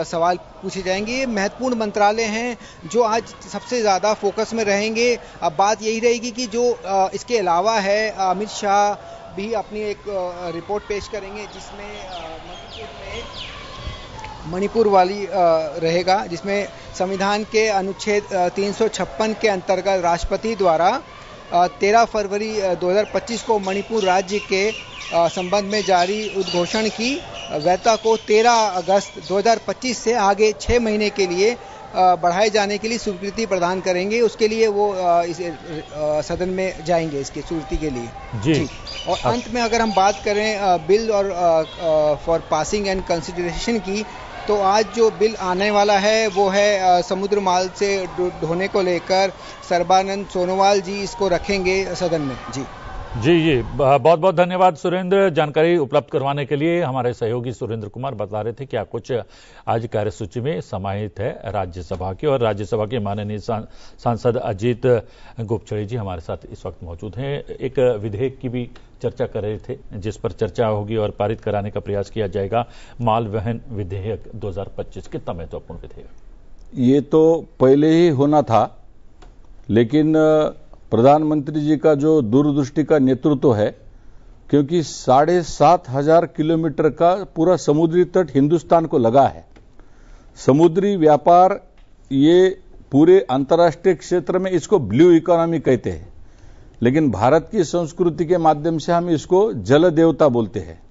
सवाल पूछे जाएंगे। ये महत्वपूर्ण मंत्रालय हैं जो आज सबसे ज़्यादा फोकस में रहेंगे। अब बात यही रहेगी कि जो इसके अलावा है, अमित शाह भी अपनी एक रिपोर्ट पेश करेंगे, जिसमें मणिपुर वाली रहेगा, जिसमें संविधान के अनुच्छेद 356 के अंतर्गत राष्ट्रपति द्वारा 13 फरवरी 2025 को मणिपुर राज्य के संबंध में जारी उद्घोषण की वैधता को 13 अगस्त 2025 से आगे 6 महीने के लिए बढ़ाए जाने के लिए स्वीकृति प्रदान करेंगे। उसके लिए वो इस सदन में जाएंगे इसकी स्वीकृति के लिए जी। और अंत में अगर हम बात करें बिल और फॉर पासिंग एंड कंसिडरेशन की, तो आज जो बिल आने वाला है वो है समुद्र माल से ढोने को लेकर सर्बानंद सोनोवाल जी इसको रखेंगे सदन में जी। जी बहुत बहुत धन्यवाद सुरेंद्र, जानकारी उपलब्ध करवाने के लिए। हमारे सहयोगी सुरेंद्र कुमार बता रहे थे क्या कुछ आज कार्यसूची में समाहित है राज्यसभा की। और राज्यसभा के माननीय सांसद अजीत गोपछड़े जी हमारे साथ इस वक्त मौजूद हैं। एक विधेयक की भी चर्चा कर रहे थे, जिस पर चर्चा होगी और पारित कराने का प्रयास किया जाएगा। माल वहन विधेयक 2025 कितना महत्वपूर्ण विधेयक? ये तो पहले ही होना था, लेकिन प्रधानमंत्री जी का जो दूरदृष्टि का नेतृत्व है, क्योंकि 7,500 किलोमीटर का पूरा समुद्री तट हिंदुस्तान को लगा है। समुद्री व्यापार ये पूरे अंतर्राष्ट्रीय क्षेत्र में इसको ब्लू इकोनॉमी कहते हैं, लेकिन भारत की संस्कृति के माध्यम से हम इसको जल देवता बोलते हैं।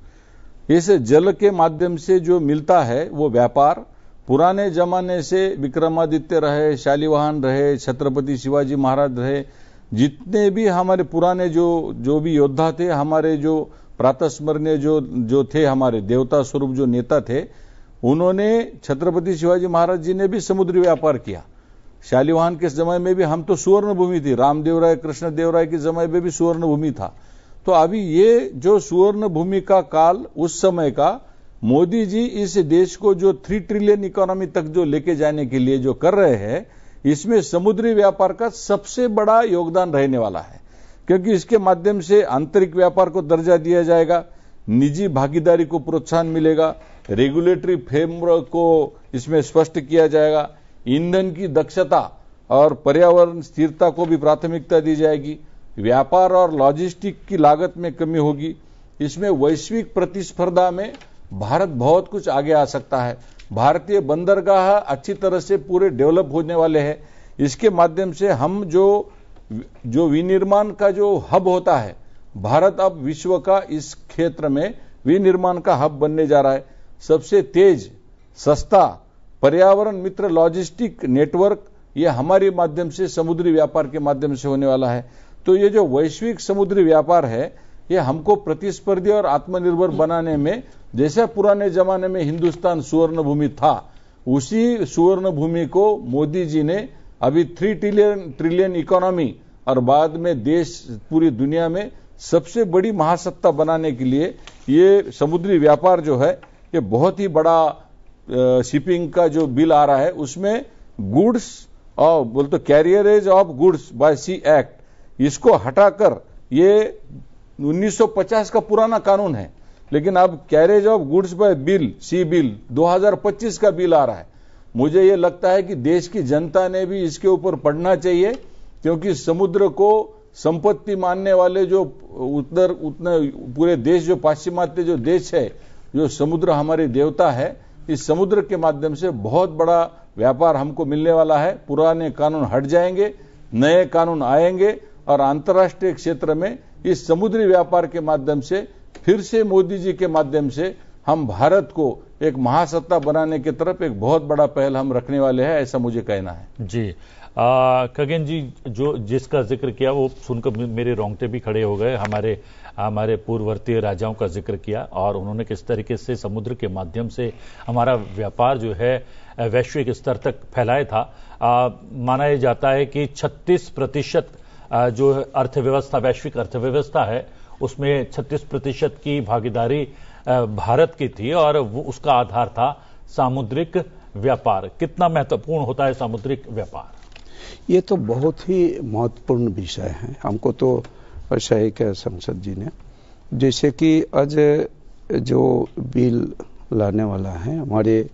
इस जल के माध्यम से जो मिलता है वो व्यापार पुराने जमाने से विक्रमादित्य रहे, शालिवाहन रहे, छत्रपति शिवाजी महाराज रहे, जितने भी हमारे पुराने जो भी योद्धा थे, हमारे जो प्रातस्मरणीय जो थे, हमारे देवता स्वरूप जो नेता थे, उन्होंने छत्रपति शिवाजी महाराज जी ने भी समुद्री व्यापार किया। शालिवाहन के समय में भी हम तो सुवर्ण भूमि थी, रामदेव राय कृष्णदेव राय के समय में भी सुवर्ण भूमि था। तो अभी ये जो सुवर्ण भूमि का काल उस समय का, मोदी जी इस देश को जो 3 ट्रिलियन इकोनॉमी तक जो लेके जाने के लिए जो कर रहे हैं, इसमें समुद्री व्यापार का सबसे बड़ा योगदान रहने वाला है, क्योंकि इसके माध्यम से आंतरिक व्यापार को दर्जा दिया जाएगा, निजी भागीदारी को प्रोत्साहन मिलेगा, रेगुलेटरी फ्रेमवर्क को इसमें स्पष्ट किया जाएगा, ईंधन की दक्षता और पर्यावरण स्थिरता को भी प्राथमिकता दी जाएगी, व्यापार और लॉजिस्टिक की लागत में कमी होगी। इसमें वैश्विक प्रतिस्पर्धा में भारत बहुत कुछ आगे आ सकता है। भारतीय बंदरगाह अच्छी तरह से पूरे डेवलप होने वाले हैं। इसके माध्यम से हम जो विनिर्माण का जो हब होता है, भारत अब विश्व का इस क्षेत्र में विनिर्माण का हब बनने जा रहा है। सबसे तेज, सस्ता, पर्यावरण मित्र लॉजिस्टिक नेटवर्क ये हमारे माध्यम से, समुद्री व्यापार के माध्यम से होने वाला है। तो ये जो वैश्विक समुद्री व्यापार है, ये हमको प्रतिस्पर्धी और आत्मनिर्भर बनाने में, जैसा पुराने जमाने में हिंदुस्तान सुवर्ण भूमि था, उसी सुवर्ण भूमि को मोदी जी ने अभी 3 ट्रिलियन इकोनॉमी और बाद में देश पूरी दुनिया में सबसे बड़ी महासत्ता बनाने के लिए ये समुद्री व्यापार जो है, ये बहुत ही बड़ा शिपिंग का जो बिल आ रहा है, उसमें गुड्स और बोलते carriage of goods by sea act, इसको हटाकर, ये 1950 का पुराना कानून है, लेकिन अब carriage of goods by bill, sea bill 2025 का बिल आ रहा है। मुझे ये लगता है कि देश की जनता ने भी इसके ऊपर पढ़ना चाहिए, क्योंकि समुद्र को संपत्ति मानने वाले जो उतने पूरे देश, जो पाश्चिमात्य जो देश है, जो समुद्र हमारी देवता है, इस समुद्र के माध्यम से बहुत बड़ा व्यापार हमको मिलने वाला है। पुराने कानून हट जाएंगे, नए कानून आएंगे और अंतर्राष्ट्रीय क्षेत्र में इस समुद्री व्यापार के माध्यम से फिर से मोदी जी के माध्यम से हम भारत को एक महासत्ता बनाने की तरफ एक बहुत बड़ा पहल हम रखने वाले हैं, ऐसा मुझे कहना है। जी, खगेन जी, जो जिसका जिक्र किया वो सुनकर मेरे रोंगटे भी खड़े हो गए। हमारे पूर्ववर्ती राजाओं का जिक्र किया और उन्होंने किस तरीके से समुद्र के माध्यम से हमारा व्यापार जो है वैश्विक स्तर तक फैलाया था। माना यह जाता है कि 36% जो अर्थव्यवस्था, वैश्विक अर्थव्यवस्था है, उसमें 36% की भागीदारी भारत की थी और वो उसका आधार था सामुद्रिक व्यापार। कितना महत्वपूर्ण होता है सामुद्रिक व्यापार? ये तो बहुत ही महत्वपूर्ण विषय है। हमको तो ऐसा ही कहा संसद जी ने, जैसे कि आज जो बिल लाने वाला है हमारे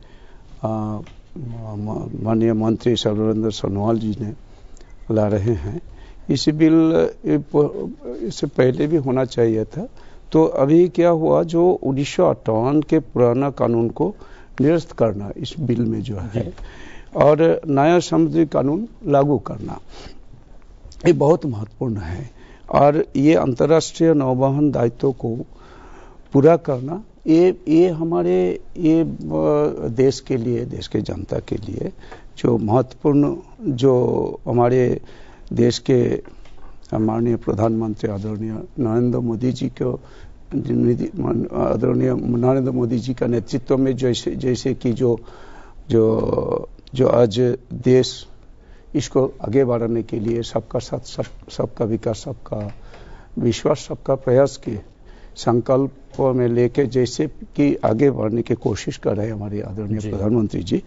माननीय मंत्री सर्बानंद सोनोवाल जी ने ला रहे हैं, इस बिल इससे पहले भी होना चाहिए था। तो अभी क्या हुआ, जो 1958 के पुराना कानून को निरस्त करना इस बिल में जो है, और नया समुद्री कानून लागू करना, ये बहुत महत्वपूर्ण है। और ये अंतर्राष्ट्रीय नौवहन दायित्व को पूरा करना, ये हमारे ये देश के लिए, देश के जनता के लिए जो महत्वपूर्ण, जो हमारे देश के माननीय प्रधानमंत्री आदरणीय नरेंद्र मोदी जी को, आदरणीय नरेंद्र मोदी जी का नेतृत्व में जैसे कि जो आज देश इसको आगे बढ़ाने के लिए सबका साथ, सबका विकास, सबका विश्वास, सबका प्रयास के संकल्प में लेके जैसे कि आगे बढ़ने की कोशिश कर रहे हैं हमारे आदरणीय प्रधानमंत्री जी,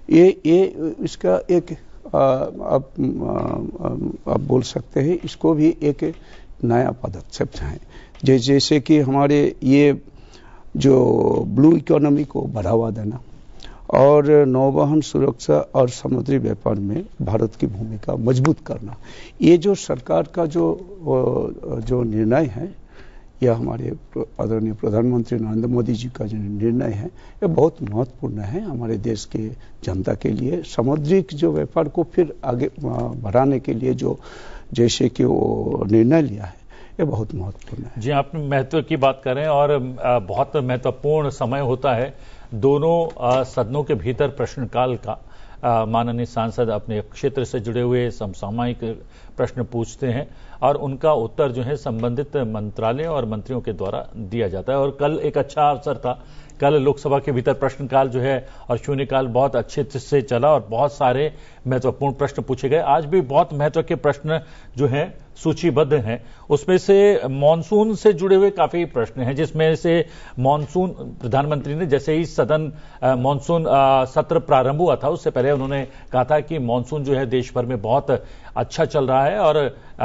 ये इसका एक आप बोल सकते हैं, इसको भी एक नया पदक्षेप है। जैसे कि हमारे ये जो ब्लू इकोनॉमी को बढ़ावा देना और नौवहन सुरक्षा और समुद्री व्यापार में भारत की भूमिका मजबूत करना, ये जो सरकार का जो निर्णय है, यह हमारे आदरणीय प्रधानमंत्री नरेंद्र मोदी जी का जो निर्णय है, ये बहुत महत्वपूर्ण है हमारे देश के जनता के लिए। समुद्रिक जो व्यापार को फिर आगे बढ़ाने के लिए जो जैसे कि वो निर्णय लिया है, ये बहुत महत्वपूर्ण है। जी, आप महत्व की बात करें और बहुत महत्वपूर्ण समय होता है दोनों सदनों के भीतर प्रश्नकाल का। माननीय सांसद अपने क्षेत्र से जुड़े हुए समसामयिक प्रश्न पूछते हैं और उनका उत्तर जो है संबंधित मंत्रालय और मंत्रियों के द्वारा दिया जाता है। और कल एक अच्छा अवसर था, कल लोकसभा के भीतर प्रश्नकाल जो है और शून्यकाल बहुत अच्छे से चला और बहुत सारे महत्वपूर्ण प्रश्न पूछे गए। आज भी बहुत महत्व के प्रश्न जो हैं सूचीबद्ध हैं, उसमें से मॉनसून से जुड़े हुए काफी प्रश्न हैं, जिसमें से मॉनसून प्रधानमंत्री ने जैसे ही सदन मॉनसून सत्र प्रारंभ हुआ था उससे पहले उन्होंने कहा था कि मॉनसून जो है देश भर में बहुत अच्छा चल रहा है और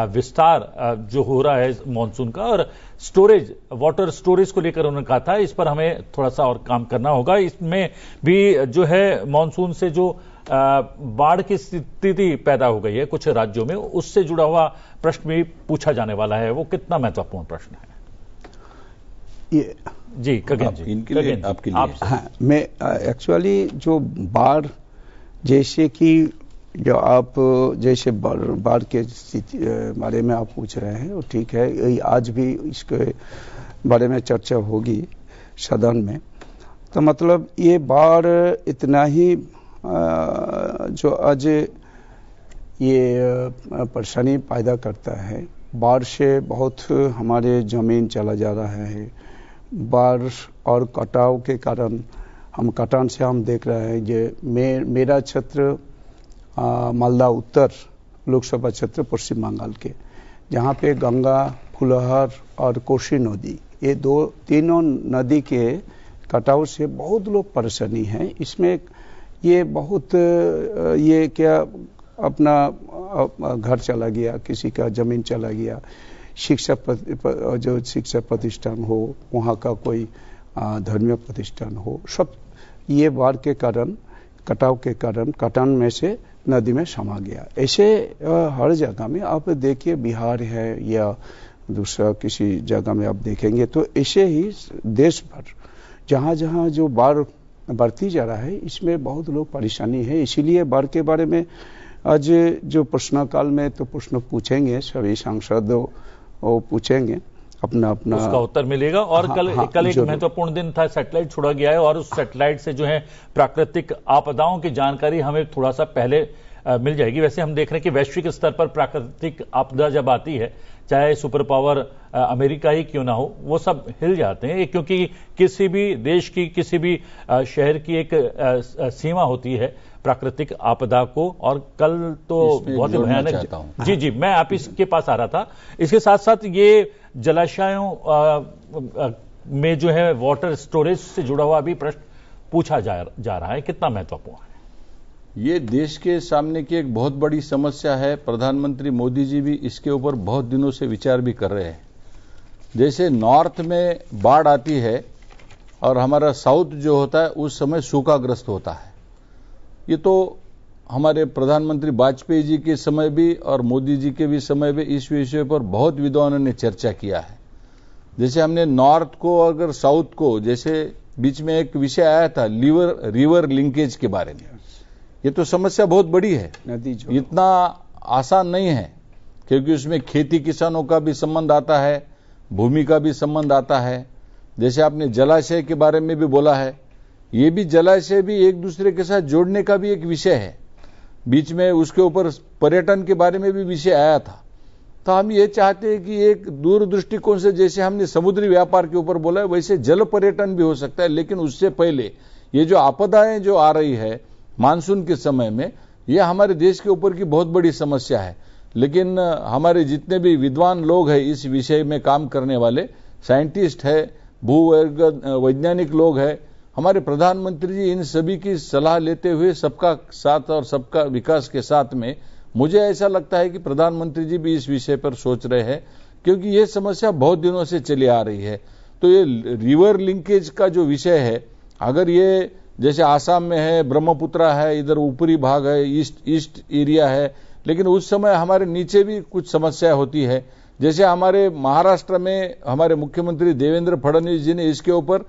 विस्तार जो हो रहा है मॉनसून का, और स्टोरेज वाटर स्टोरेज को लेकर उन्होंने कहा था इस पर हमें थोड़ा सा और काम करना होगा। इसमें भी जो है मॉनसून से जो बाढ़ की स्थिति पैदा हो गई है कुछ राज्यों में, उससे जुड़ा हुआ प्रश्न भी पूछा जाने वाला है। वो कितना महत्वपूर्ण प्रश्न है? ये जी गगन जी, इनके लिए आपके लिए हाँ, मैं एक्चुअली जो बाढ़ जैसे कि जो आप जैसे बाढ़ के स्थिति बारे में आप पूछ रहे हैं वो ठीक है, आज भी इसके बारे में चर्चा होगी सदन में। तो मतलब ये बाढ़ इतना ही जो आज ये परेशानी पैदा करता है, बाढ़ से बहुत हमारे जमीन चला जा रहा है। बाढ़ और कटाव के कारण हम कटान से हम देख रहे हैं जो मेरा क्षेत्र मालदा उत्तर लोकसभा क्षेत्र पश्चिम बंगाल के, जहाँ पे गंगा, फुलहर और कोसी नदी, ये तीनों नदी के कटाव से बहुत लोग परेशानी है। इसमें ये बहुत ये क्या अपना घर चला गया, किसी का जमीन चला गया, जो शिक्षा प्रतिष्ठान हो, वहाँ का कोई धर्मीय प्रतिष्ठान हो, सब ये बाढ़ के कारण, कटाव के कारण कटान में से नदी में समा गया। ऐसे हर जगह में आप देखिए, बिहार है या दूसरा किसी जगह में आप देखेंगे तो ऐसे ही देश भर जहाँ जहाँ जो बाढ़ बढ़ती जा रहा है इसमें बहुत लोग परेशानी है। इसीलिए बाढ़ के बारे में आज जो प्रश्नकाल में तो प्रश्न पूछेंगे, सभी सांसद वो पूछेंगे, अपना अपना उसका उत्तर मिलेगा। और कल एक महत्वपूर्ण दिन था, सैटेलाइट छोड़ा गया है और उस सैटेलाइट से जो है प्राकृतिक आपदाओं की जानकारी हमें थोड़ा सा पहले मिल जाएगी। वैसे हम देख रहे हैं कि वैश्विक स्तर पर प्राकृतिक आपदा जब आती है, चाहे सुपर पावर अमेरिका ही क्यों ना हो, वो सब हिल जाते हैं, क्योंकि किसी भी देश की, किसी भी शहर की एक सीमा होती है प्राकृतिक आपदा को। और कल तो बहुत ही भयानक, जी मैं आप इसके पास आ रहा था। इसके साथ साथ ये जलाशयों में जो है वाटर स्टोरेज से जुड़ा हुआ भी प्रश्न पूछा जा रहा है, कितना महत्वपूर्ण है? ये देश के सामने की एक बहुत बड़ी समस्या है। प्रधानमंत्री मोदी जी भी इसके ऊपर बहुत दिनों से विचार भी कर रहे हैं। जैसे नॉर्थ में बाढ़ आती है और हमारा साउथ जो होता है उस समय सूखाग्रस्त होता है। ये तो हमारे प्रधानमंत्री वाजपेयी जी के समय भी और मोदी जी के भी समय में इस विषय पर बहुत विद्वानों ने चर्चा किया है। जैसे हमने नॉर्थ को अगर साउथ को, जैसे बीच में एक विषय आया था रिवर लिंकेज के बारे में, ये तो समस्या बहुत बड़ी है, नदी जो इतना आसान नहीं है, क्योंकि उसमें खेती किसानों का भी संबंध आता है, भूमि का भी संबंध आता है। जैसे आपने जलाशय के बारे में भी बोला है, ये भी जलाशय भी एक दूसरे के साथ जोड़ने का भी एक विषय है। बीच में उसके ऊपर पर्यटन के बारे में भी विषय आया था। तो हम ये चाहते हैं कि एक दूर दृष्टिकोण से, जैसे हमने समुद्री व्यापार के ऊपर बोला है, वैसे जल पर्यटन भी हो सकता है। लेकिन उससे पहले ये जो आपदाएं जो आ रही है मानसून के समय में, यह हमारे देश के ऊपर की बहुत बड़ी समस्या है। लेकिन हमारे जितने भी विद्वान लोग हैं, इस विषय में काम करने वाले साइंटिस्ट है, वैज्ञानिक लोग हैं, हमारे प्रधानमंत्री जी इन सभी की सलाह लेते हुए सबका साथ और सबका विकास के साथ में, मुझे ऐसा लगता है कि प्रधानमंत्री जी भी इस विषय पर सोच रहे हैं, क्योंकि ये समस्या बहुत दिनों से चली आ रही है। तो ये रिवर लिंकेज का जो विषय है, अगर ये जैसे आसाम में है, ब्रह्मपुत्रा है, इधर ऊपरी भाग है, ईस्ट एरिया है, लेकिन उस समय हमारे नीचे भी कुछ समस्या होती है। जैसे हमारे महाराष्ट्र में हमारे मुख्यमंत्री देवेंद्र फडणवीस जी ने इसके ऊपर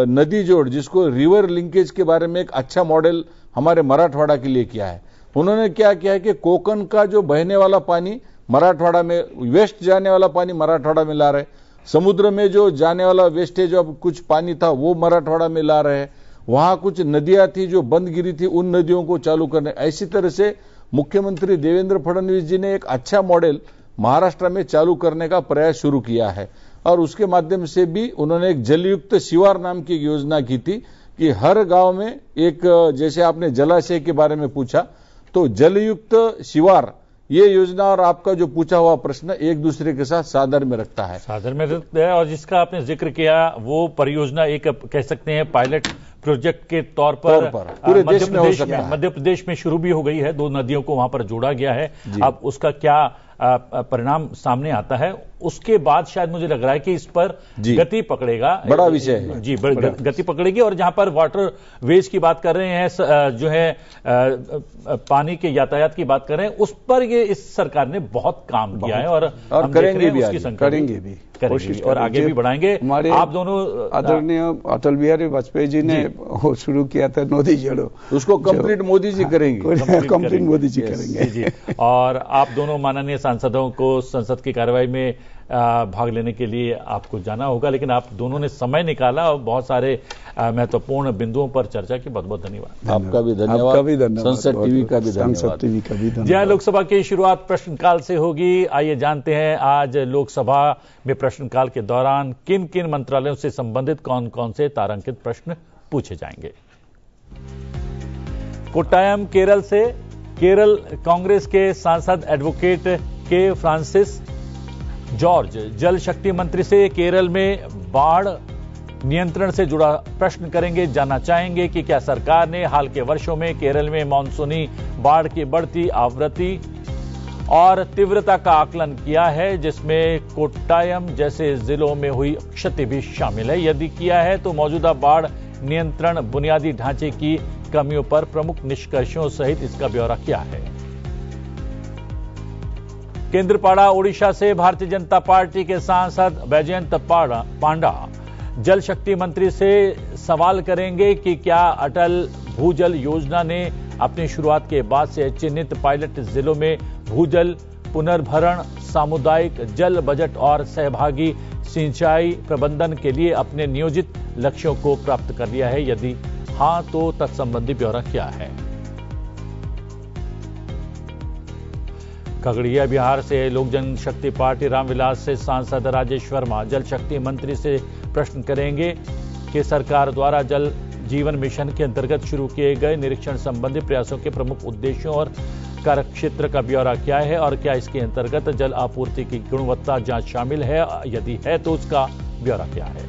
नदी जोड़, जिसको रिवर लिंकेज के बारे में एक अच्छा मॉडल हमारे मराठवाड़ा के लिए किया है। उन्होंने क्या किया है कि कोकण का जो बहने वाला पानी मराठवाड़ा में, वेस्ट जाने वाला पानी मराठवाड़ा में ला रहे, समुद्र में जो जाने वाला वेस्टेज अब कुछ पानी था वो मराठवाड़ा में ला रहे हैं, वहां कुछ नदियां थी जो बंद गिरी थी, उन नदियों को चालू करने, ऐसी तरह से मुख्यमंत्री देवेंद्र फडणवीस जी ने एक अच्छा मॉडल महाराष्ट्र में चालू करने का प्रयास शुरू किया है और उसके माध्यम से भी उन्होंने एक जलयुक्त शिवार नाम की योजना की थी कि हर गांव में एक, जैसे आपने जलाशय के बारे में पूछा, तो जलयुक्त शिवार ये योजना और आपका जो पूछा हुआ प्रश्न एक दूसरे के साथ साधर में रखता है। साधर में रखता है और जिसका आपने जिक्र किया वो परियोजना एक कह सकते हैं पायलट प्रोजेक्ट के तौर पर पूरे देश में हो सकता है। मध्य प्रदेश में शुरू भी हो गई है, 2 नदियों को वहां पर जोड़ा गया है। अब उसका क्या परिणाम सामने आता है उसके बाद शायद मुझे लग रहा है कि इस पर गति पकड़ेगा। बड़ा विषय है जी, गति पकड़ेगी। और जहां पर वाटर वेज की बात कर रहे हैं, जो है पानी के यातायात की बात कर रहे हैं, उस पर ये इस सरकार ने बहुत काम किया है और हम करेंगे भी, करेंगे भी और आगे भी बढ़ाएंगे। आप दोनों आदरणीय अटल बिहारी वाजपेयी जी ने वो शुरू किया था नदी जोड़ो, उसको कंप्लीट मोदी जी करेंगे, कंप्लीट मोदी जी करेंगे। जी। और आप दोनों माननीय सांसदों को संसद की कार्यवाही में भाग लेने के लिए आपको जाना होगा, लेकिन आप दोनों ने समय निकाला और बहुत सारे महत्वपूर्ण बिंदुओं पर चर्चा की। बहुत बहुत धन्यवाद। आपका भी धन्यवाद। संसद टीवी का भी धन्यवाद। जी, लोकसभा की शुरुआत प्रश्नकाल से होगी। आइए जानते हैं आज लोकसभा में प्रश्नकाल के दौरान किन किन मंत्रालयों से संबंधित कौन कौन से तारांकित प्रश्न पूछे जाएंगे। कोट्टायम केरल से केरल कांग्रेस के सांसद एडवोकेट के फ्रांसिस जॉर्ज जल शक्ति मंत्री से केरल में बाढ़ नियंत्रण से जुड़ा प्रश्न करेंगे। जानना चाहेंगे कि क्या सरकार ने हाल के वर्षों में केरल में मानसूनी बाढ़ की बढ़ती आवृत्ति और तीव्रता का आकलन किया है, जिसमें कोट्टायम जैसे जिलों में हुई क्षति भी शामिल है। यदि किया है तो मौजूदा बाढ़ नियंत्रण बुनियादी ढांचे की कमियों पर प्रमुख निष्कर्षों सहित इसका ब्यौरा क्या है। केंद्रपाड़ा ओडिशा से भारतीय जनता पार्टी के सांसद बैजयंत पांडा जल शक्ति मंत्री से सवाल करेंगे कि क्या अटल भूजल योजना ने अपनी शुरुआत के बाद से चिन्हित पायलट जिलों में भूजल पुनर्भरण, सामुदायिक जल बजट और सहभागी सिंचाई प्रबंधन के लिए अपने नियोजित लक्ष्यों को प्राप्त कर लिया है। यदि हां तो तत्संबंधी ब्यौरा क्या है। खगड़िया बिहार से लोक जनशक्ति पार्टी रामविलास से सांसद राजेश वर्मा जल शक्ति मंत्री से प्रश्न करेंगे कि सरकार द्वारा जल जीवन मिशन के अंतर्गत शुरू किए गए निरीक्षण संबंधी प्रयासों के प्रमुख उद्देश्यों और कार्यक्षेत्र का ब्यौरा क्या है और क्या इसके अंतर्गत जल आपूर्ति की गुणवत्ता जांच शामिल है। यदि है तो उसका ब्यौरा क्या है।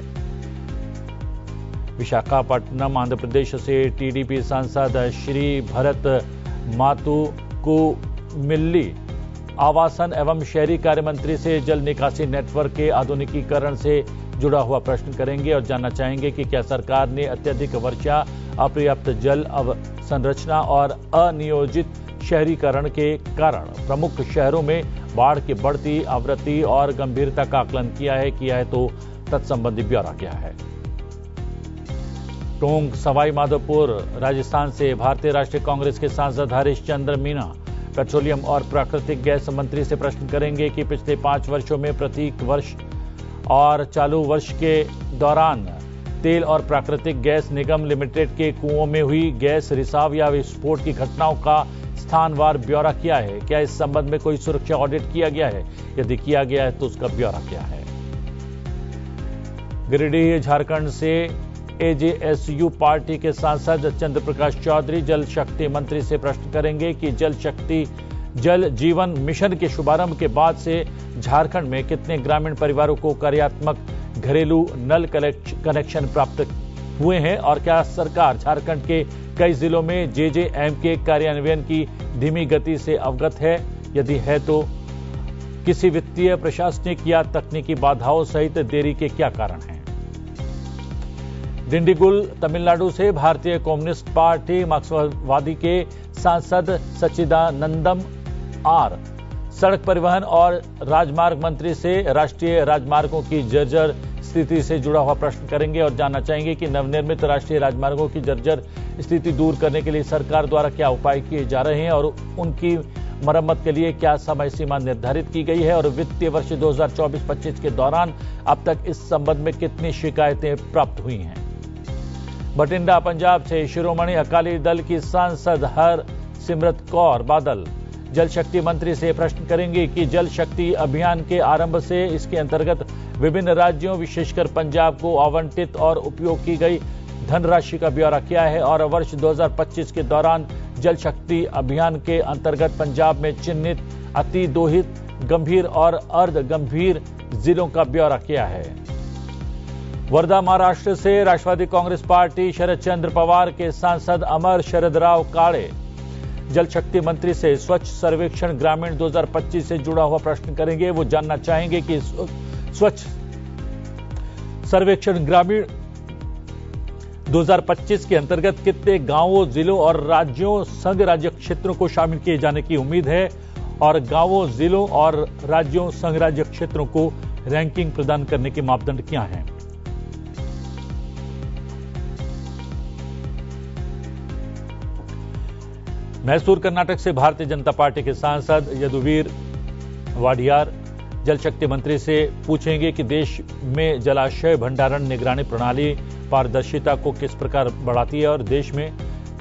विशाखापट्टनम आंध्र प्रदेश से टीडीपी सांसद श्री भरत मातुकुमिल्ली आवासन एवं शहरी कार्य मंत्री से जल निकासी नेटवर्क के आधुनिकीकरण से जुड़ा हुआ प्रश्न करेंगे और जानना चाहेंगे कि क्या सरकार ने अत्यधिक वर्षा, अपर्याप्त जल अवसंरचना और अनियोजित शहरीकरण के कारण प्रमुख शहरों में बाढ़ की बढ़ती आवृत्ति और गंभीरता का आकलन किया है तो तत्संबंधी ब्यौरा क्या है। टोंक सवाई माधोपुर राजस्थान से भारतीय राष्ट्रीय कांग्रेस के सांसद हरीश चंद्र मीना पेट्रोलियम और प्राकृतिक गैस मंत्री से प्रश्न करेंगे कि पिछले 5 वर्षों में प्रत्येक वर्ष और चालू वर्ष के दौरान तेल और प्राकृतिक गैस निगम लिमिटेड के कुओं में हुई गैस रिसाव या विस्फोट की घटनाओं का स्थानवार ब्यौरा क्या है। क्या इस संबंध में कोई सुरक्षा ऑडिट किया गया है। यदि किया गया है तो उसका ब्यौरा क्या है। गिरिडीह झारखंड से एजेएसयू पार्टी के सांसद चंद्र प्रकाश चौधरी जल शक्ति मंत्री से प्रश्न करेंगे कि जल जीवन मिशन के शुभारंभ के बाद से झारखंड में कितने ग्रामीण परिवारों को कार्यात्मक घरेलू नल कनेक्शन प्राप्त हुए हैं और क्या सरकार झारखंड के कई जिलों में जेजेएम के कार्यान्वयन की धीमी गति से अवगत है। यदि है तो किसी वित्तीय, प्रशासनिक या तकनीकी बाधाओं सहित देरी के क्या कारण हैं। डिंडीगुल तमिलनाडु से भारतीय कम्युनिस्ट पार्टी मार्क्सवादी के सांसद सच्चिदानंदम आर सड़क परिवहन और राजमार्ग मंत्री से राष्ट्रीय राजमार्गों की जर्जर स्थिति से जुड़ा हुआ प्रश्न करेंगे और जानना चाहेंगे कि नवनिर्मित राष्ट्रीय राजमार्गों की जर्जर स्थिति दूर करने के लिए सरकार द्वारा क्या उपाय किए जा रहे हैं और उनकी मरम्मत के लिए क्या समय सीमा निर्धारित की गई है और वित्तीय वर्ष 2024-25 के दौरान अब तक इस संबंध में कितनी शिकायतें प्राप्त हुई हैं। बठिंडा पंजाब से शिरोमणि अकाली दल की सांसद हर सिमरत कौर बादल जल शक्ति मंत्री से प्रश्न करेंगे कि जल शक्ति अभियान के आरंभ से इसके अंतर्गत विभिन्न राज्यों विशेषकर पंजाब को आवंटित और उपयोग की गई धनराशि का ब्यौरा क्या है और वर्ष 2025 के दौरान जल शक्ति अभियान के अंतर्गत पंजाब में चिन्हित अति दोहित, गंभीर और अर्ध गंभीर जिलों का ब्यौरा क्या है। वर्धा महाराष्ट्र से राष्ट्रवादी कांग्रेस पार्टी शरद चंद्र पवार के सांसद अमर शरद राव काड़े जल शक्ति मंत्री से स्वच्छ सर्वेक्षण ग्रामीण 2025 से जुड़ा हुआ प्रश्न करेंगे। वो जानना चाहेंगे कि स्वच्छ सर्वेक्षण ग्रामीण 2025 के अंतर्गत कितने गांवों, जिलों और राज्यों, संघ राज्य क्षेत्रों को शामिल किए जाने की उम्मीद है और गांवों, जिलों और राज्यों, संघ राज्य क्षेत्रों को रैंकिंग प्रदान करने के मापदंड क्या हैं। मैसूर कर्नाटक से भारतीय जनता पार्टी के सांसद यदुवीर वाडियार जल शक्ति मंत्री से पूछेंगे कि देश में जलाशय भंडारण निगरानी प्रणाली पारदर्शिता को किस प्रकार बढ़ाती है और देश में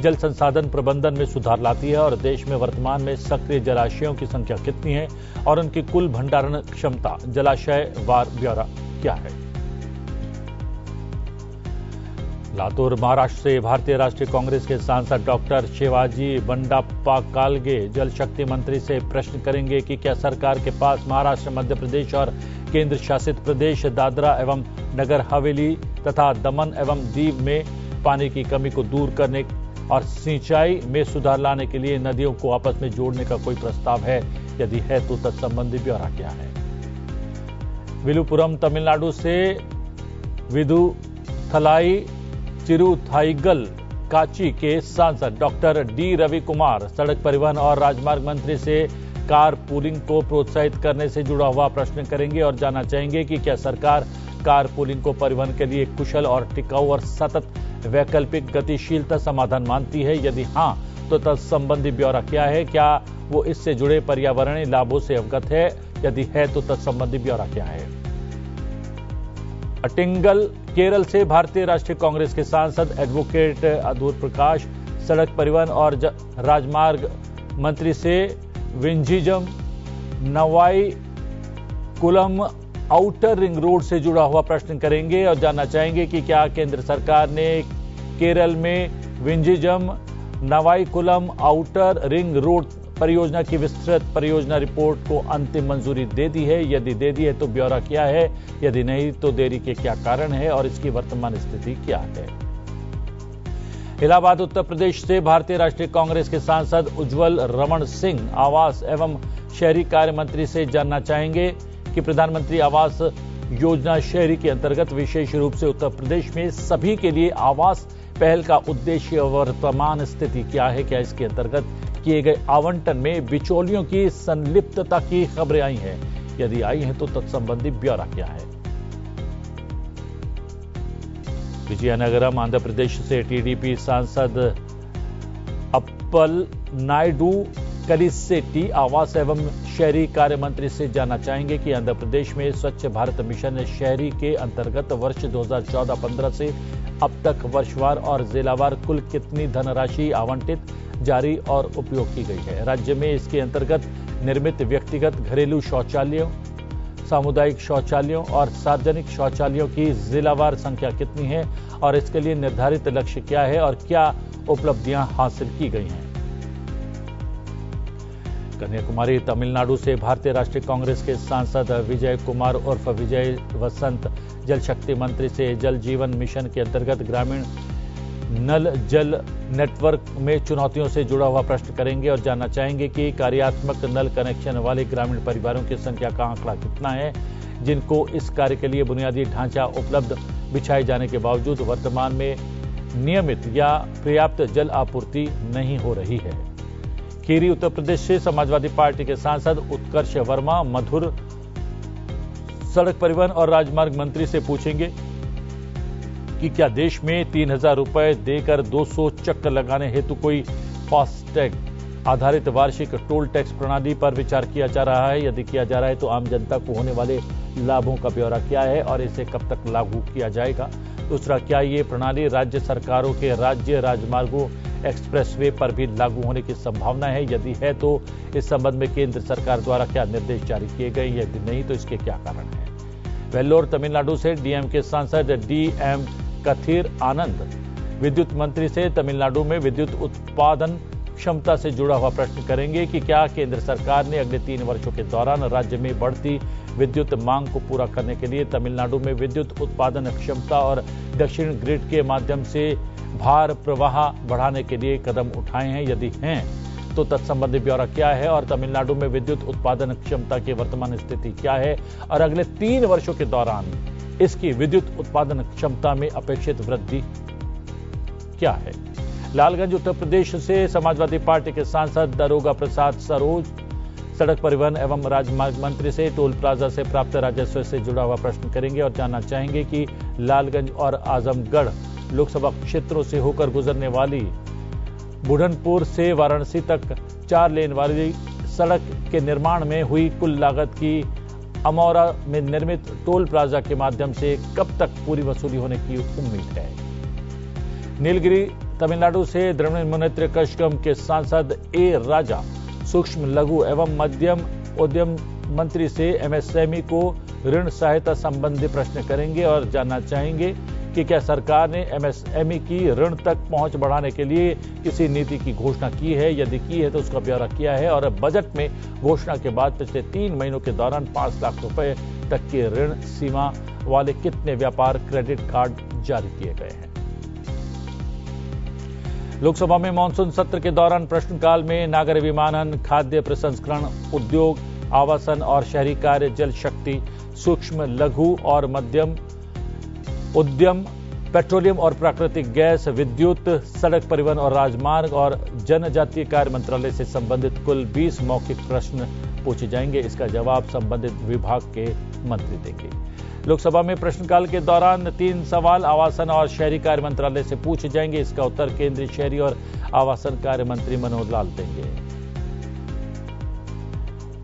जल संसाधन प्रबंधन में सुधार लाती है और देश में वर्तमान में सक्रिय जलाशयों की संख्या कितनी है और उनकी कुल भंडारण क्षमता। जलाशय वार ब्यौरा क्या है। लातूर महाराष्ट्र से भारतीय राष्ट्रीय कांग्रेस के सांसद डॉक्टर शिवाजी बंडाप्पा कालगे जल शक्ति मंत्री से प्रश्न करेंगे कि क्या सरकार के पास महाराष्ट्र, मध्य प्रदेश और केंद्र शासित प्रदेश दादरा एवं नगर हवेली तथा दमन एवं दीव में पानी की कमी को दूर करने और सिंचाई में सुधार लाने के लिए नदियों को आपस में जोड़ने का कोई प्रस्ताव है। यदि है तो तत्संबंधी ब्यौरा क्या है। विलुपुरम तमिलनाडु से विदुथलाई चिरुथाईगल काची के सांसद डॉक्टर डी रवि कुमार सड़क परिवहन और राजमार्ग मंत्री से कार पूलिंग को प्रोत्साहित करने से जुड़ा हुआ प्रश्न करेंगे और जानना चाहेंगे कि क्या सरकार कार पूलिंग को परिवहन के लिए कुशल और टिकाऊ और सतत वैकल्पिक गतिशीलता समाधान मानती है। यदि हां तो तत्संबंधी ब्यौरा क्या है। क्या वो इससे जुड़े पर्यावरणीय लाभों से अवगत है। यदि है तो तत्संबंधी ब्यौरा क्या है। अटिंगल केरल से भारतीय राष्ट्रीय कांग्रेस के सांसद एडवोकेट अदूर प्रकाश सड़क परिवहन और राजमार्ग मंत्री से विंझिजम नवाई कुलम आउटर रिंग रोड से जुड़ा हुआ प्रश्न करेंगे और जानना चाहेंगे कि क्या केंद्र सरकार ने केरल में विंझिजम नवाईकुलम आउटर रिंग रोड परियोजना की विस्तृत परियोजना रिपोर्ट को अंतिम मंजूरी दे दी है। यदि दे दी है तो ब्यौरा क्या है। यदि नहीं तो देरी के क्या कारण है और इसकी वर्तमान स्थिति क्या है। इलाहाबाद उत्तर प्रदेश से भारतीय राष्ट्रीय कांग्रेस के सांसद उज्जवल रमण सिंह आवास एवं शहरी कार्य मंत्री से जानना चाहेंगे कि प्रधानमंत्री आवास योजना शहरी के अंतर्गत विशेष रूप से उत्तर प्रदेश में सभी के लिए आवास पहल का उद्देश्य वर्तमान स्थिति क्या है। क्या इसके अंतर्गत किए गए आवंटन में बिचौलियों की संलिप्तता की खबरें आई हैं। यदि आई हैं तो तत्संबंधी ब्यौरा क्या है। विजयनगरम आंध्र प्रदेश से टीडीपी सांसद अप्पल नायडू कलिसेट्टी आवास एवं शहरी कार्य मंत्री से जानना चाहेंगे कि आंध्र प्रदेश में स्वच्छ भारत मिशन शहरी के अंतर्गत वर्ष 2014-15 से अब तक वर्षवार और जिलावार कुल कितनी धनराशि आवंटित, जारी और उपयोग की गई है। राज्य में इसके अंतर्गत निर्मित व्यक्तिगत घरेलू शौचालयों, सामुदायिक शौचालयों और सार्वजनिक शौचालयों की जिलावार संख्या कितनी है और इसके लिए निर्धारित लक्ष्य क्या है और क्या उपलब्धियां हासिल की गई हैं। कन्याकुमारी तमिलनाडु से भारतीय राष्ट्रीय कांग्रेस के सांसद विजय कुमार उर्फ विजय वसंत जल शक्ति मंत्री से जल जीवन मिशन के अंतर्गत ग्रामीण नल जल नेटवर्क में चुनौतियों से जुड़ा हुआ प्रश्न करेंगे और जानना चाहेंगे कि कार्यात्मक नल कनेक्शन वाले ग्रामीण परिवारों की संख्या का आंकड़ा कितना है जिनको इस कार्य के लिए बुनियादी ढांचा उपलब्ध बिछाए जाने के बावजूद वर्तमान में नियमित या पर्याप्त जल आपूर्ति नहीं हो रही है। खीरी उत्तर प्रदेश से समाजवादी पार्टी के सांसद उत्कर्ष वर्मा मधुर सड़क परिवहन और राजमार्ग मंत्री से पूछेंगे कि क्या देश में 3,000 रुपए देकर 200 चक्कर लगाने हेतु कोई फास्टैग आधारित वार्षिक टोल टैक्स प्रणाली पर विचार किया जा रहा है। यदि किया जा रहा है तो आम जनता को होने वाले लाभों का ब्यौरा क्या है और इसे कब तक लागू किया जाएगा। दूसरा, क्या ये प्रणाली राज्य सरकारों के राज्य राजमार्गों एक्सप्रेसवे पर भी लागू होने की संभावना है? यदि है तो इस संबंध में केंद्र सरकार द्वारा क्या निर्देश जारी किए गए? यदि नहीं तो इसके क्या कारण है? वेल्लोर तमिलनाडु से डीएमके सांसद डीएम कथीर आनंद विद्युत मंत्री से तमिलनाडु में विद्युत उत्पादन क्षमता से जुड़ा हुआ प्रश्न करेंगे कि क्या केंद्र सरकार ने अगले 3 वर्षों के दौरान राज्य में बढ़ती विद्युत मांग को पूरा करने के लिए तमिलनाडु में विद्युत उत्पादन क्षमता और दक्षिण ग्रिड के माध्यम से भार प्रवाह बढ़ाने के लिए कदम उठाए हैं? यदि हैं तो तत्संबंधी ब्यौरा क्या है और तमिलनाडु में विद्युत उत्पादन क्षमता की वर्तमान स्थिति क्या है और अगले 3 वर्षों के दौरान इसकी विद्युत उत्पादन क्षमता में अपेक्षित वृद्धि क्या है? लालगंज उत्तर प्रदेश से समाजवादी पार्टी के सांसद दारोगा प्रसाद सरोज सड़क परिवहन एवं राजमार्ग मंत्री से टोल प्लाजा से प्राप्त राजस्व से जुड़ा हुआ प्रश्न करेंगे और जानना चाहेंगे कि लालगंज और आजमगढ़ लोकसभा क्षेत्रों से होकर गुजरने वाली बुढ़नपुर से वाराणसी तक 4 लेन वाली सड़क के निर्माण में हुई कुल लागत की अमौरा में निर्मित टोल प्लाजा के माध्यम से कब तक पूरी वसूली होने की उम्मीद है? नीलगिरी तमिलनाडु से द्रविड़ कशगम के सांसद ए राजा सूक्ष्म लघु एवं मध्यम उद्यम मंत्री से एमएसएमई को ऋण सहायता संबंधी प्रश्न करेंगे और जानना चाहेंगे कि क्या सरकार ने एमएसएमई की ऋण तक पहुंच बढ़ाने के लिए किसी नीति की घोषणा की है? यदि की है तो उसका ब्यौरा किया है और बजट में घोषणा के बाद पिछले 3 महीनों के दौरान 5 लाख रुपए तक की ऋण सीमा वाले कितने व्यापार क्रेडिट कार्ड जारी किए गए हैं? लोकसभा में मानसून सत्र के दौरान प्रश्नकाल में नागर विमानन, खाद्य प्रसंस्करण उद्योग, आवासन और शहरी कार्य, जल शक्ति, सूक्ष्म लघु और मध्यम उद्यम, पेट्रोलियम और प्राकृतिक गैस, विद्युत, सड़क परिवहन और राजमार्ग और जनजातीय कार्य मंत्रालय से संबंधित कुल 20 मौखिक प्रश्न पूछे जाएंगे। इसका जवाब संबंधित विभाग के मंत्री देंगे। लोकसभा में प्रश्नकाल के दौरान 3 सवाल आवासन और शहरी कार्य मंत्रालय से पूछे जाएंगे। इसका उत्तर केंद्रीय शहरी और आवासन कार्य मंत्री मनोहर लाल देंगे।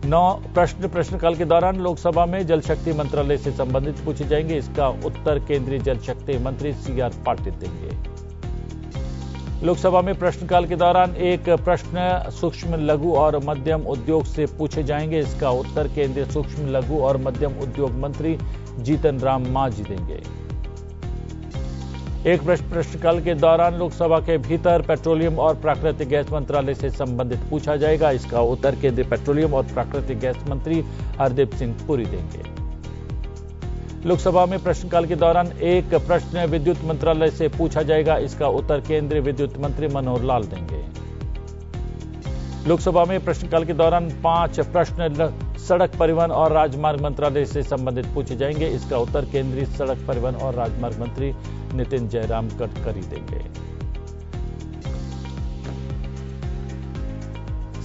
9 प्रश्न प्रश्नकाल के दौरान लोकसभा में जल शक्ति मंत्रालय से संबंधित पूछे जाएंगे। इसका उत्तर केंद्रीय जल शक्ति मंत्री सीआर पाटिल देंगे। लोकसभा में प्रश्नकाल के दौरान 1 प्रश्न सूक्ष्म लघु और मध्यम उद्योग से पूछे जाएंगे। इसका उत्तर केंद्रीय सूक्ष्म लघु और मध्यम उद्योग मंत्री जीतन राम मांझी देंगे। 1 प्रश्न प्रश्नकाल के दौरान लोकसभा के भीतर पेट्रोलियम और प्राकृतिक गैस मंत्रालय से संबंधित पूछा जाएगा। इसका उत्तर केंद्रीय पेट्रोलियम और प्राकृतिक गैस मंत्री हरदीप सिंह पुरी देंगे। लोकसभा में प्रश्नकाल के दौरान 1 प्रश्न विद्युत मंत्रालय से पूछा जाएगा। इसका उत्तर केंद्रीय विद्युत मंत्री मनोहर लाल देंगे। लोकसभा में प्रश्नकाल के दौरान 5 प्रश्न सड़क परिवहन और राजमार्ग मंत्रालय से संबंधित पूछे जाएंगे। इसका उत्तर केंद्रीय सड़क परिवहन और राजमार्ग मंत्री नितिन जयराम गडकरी देंगे।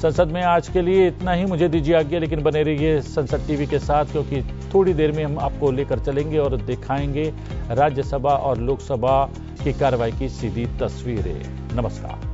संसद में आज के लिए इतना ही। मुझे दीजिए आज्ञा, लेकिन बने रहिए संसद टीवी के साथ, क्योंकि थोड़ी देर में हम आपको लेकर चलेंगे और दिखाएंगे राज्यसभा और लोकसभा की कार्रवाई की सीधी तस्वीरें। नमस्कार।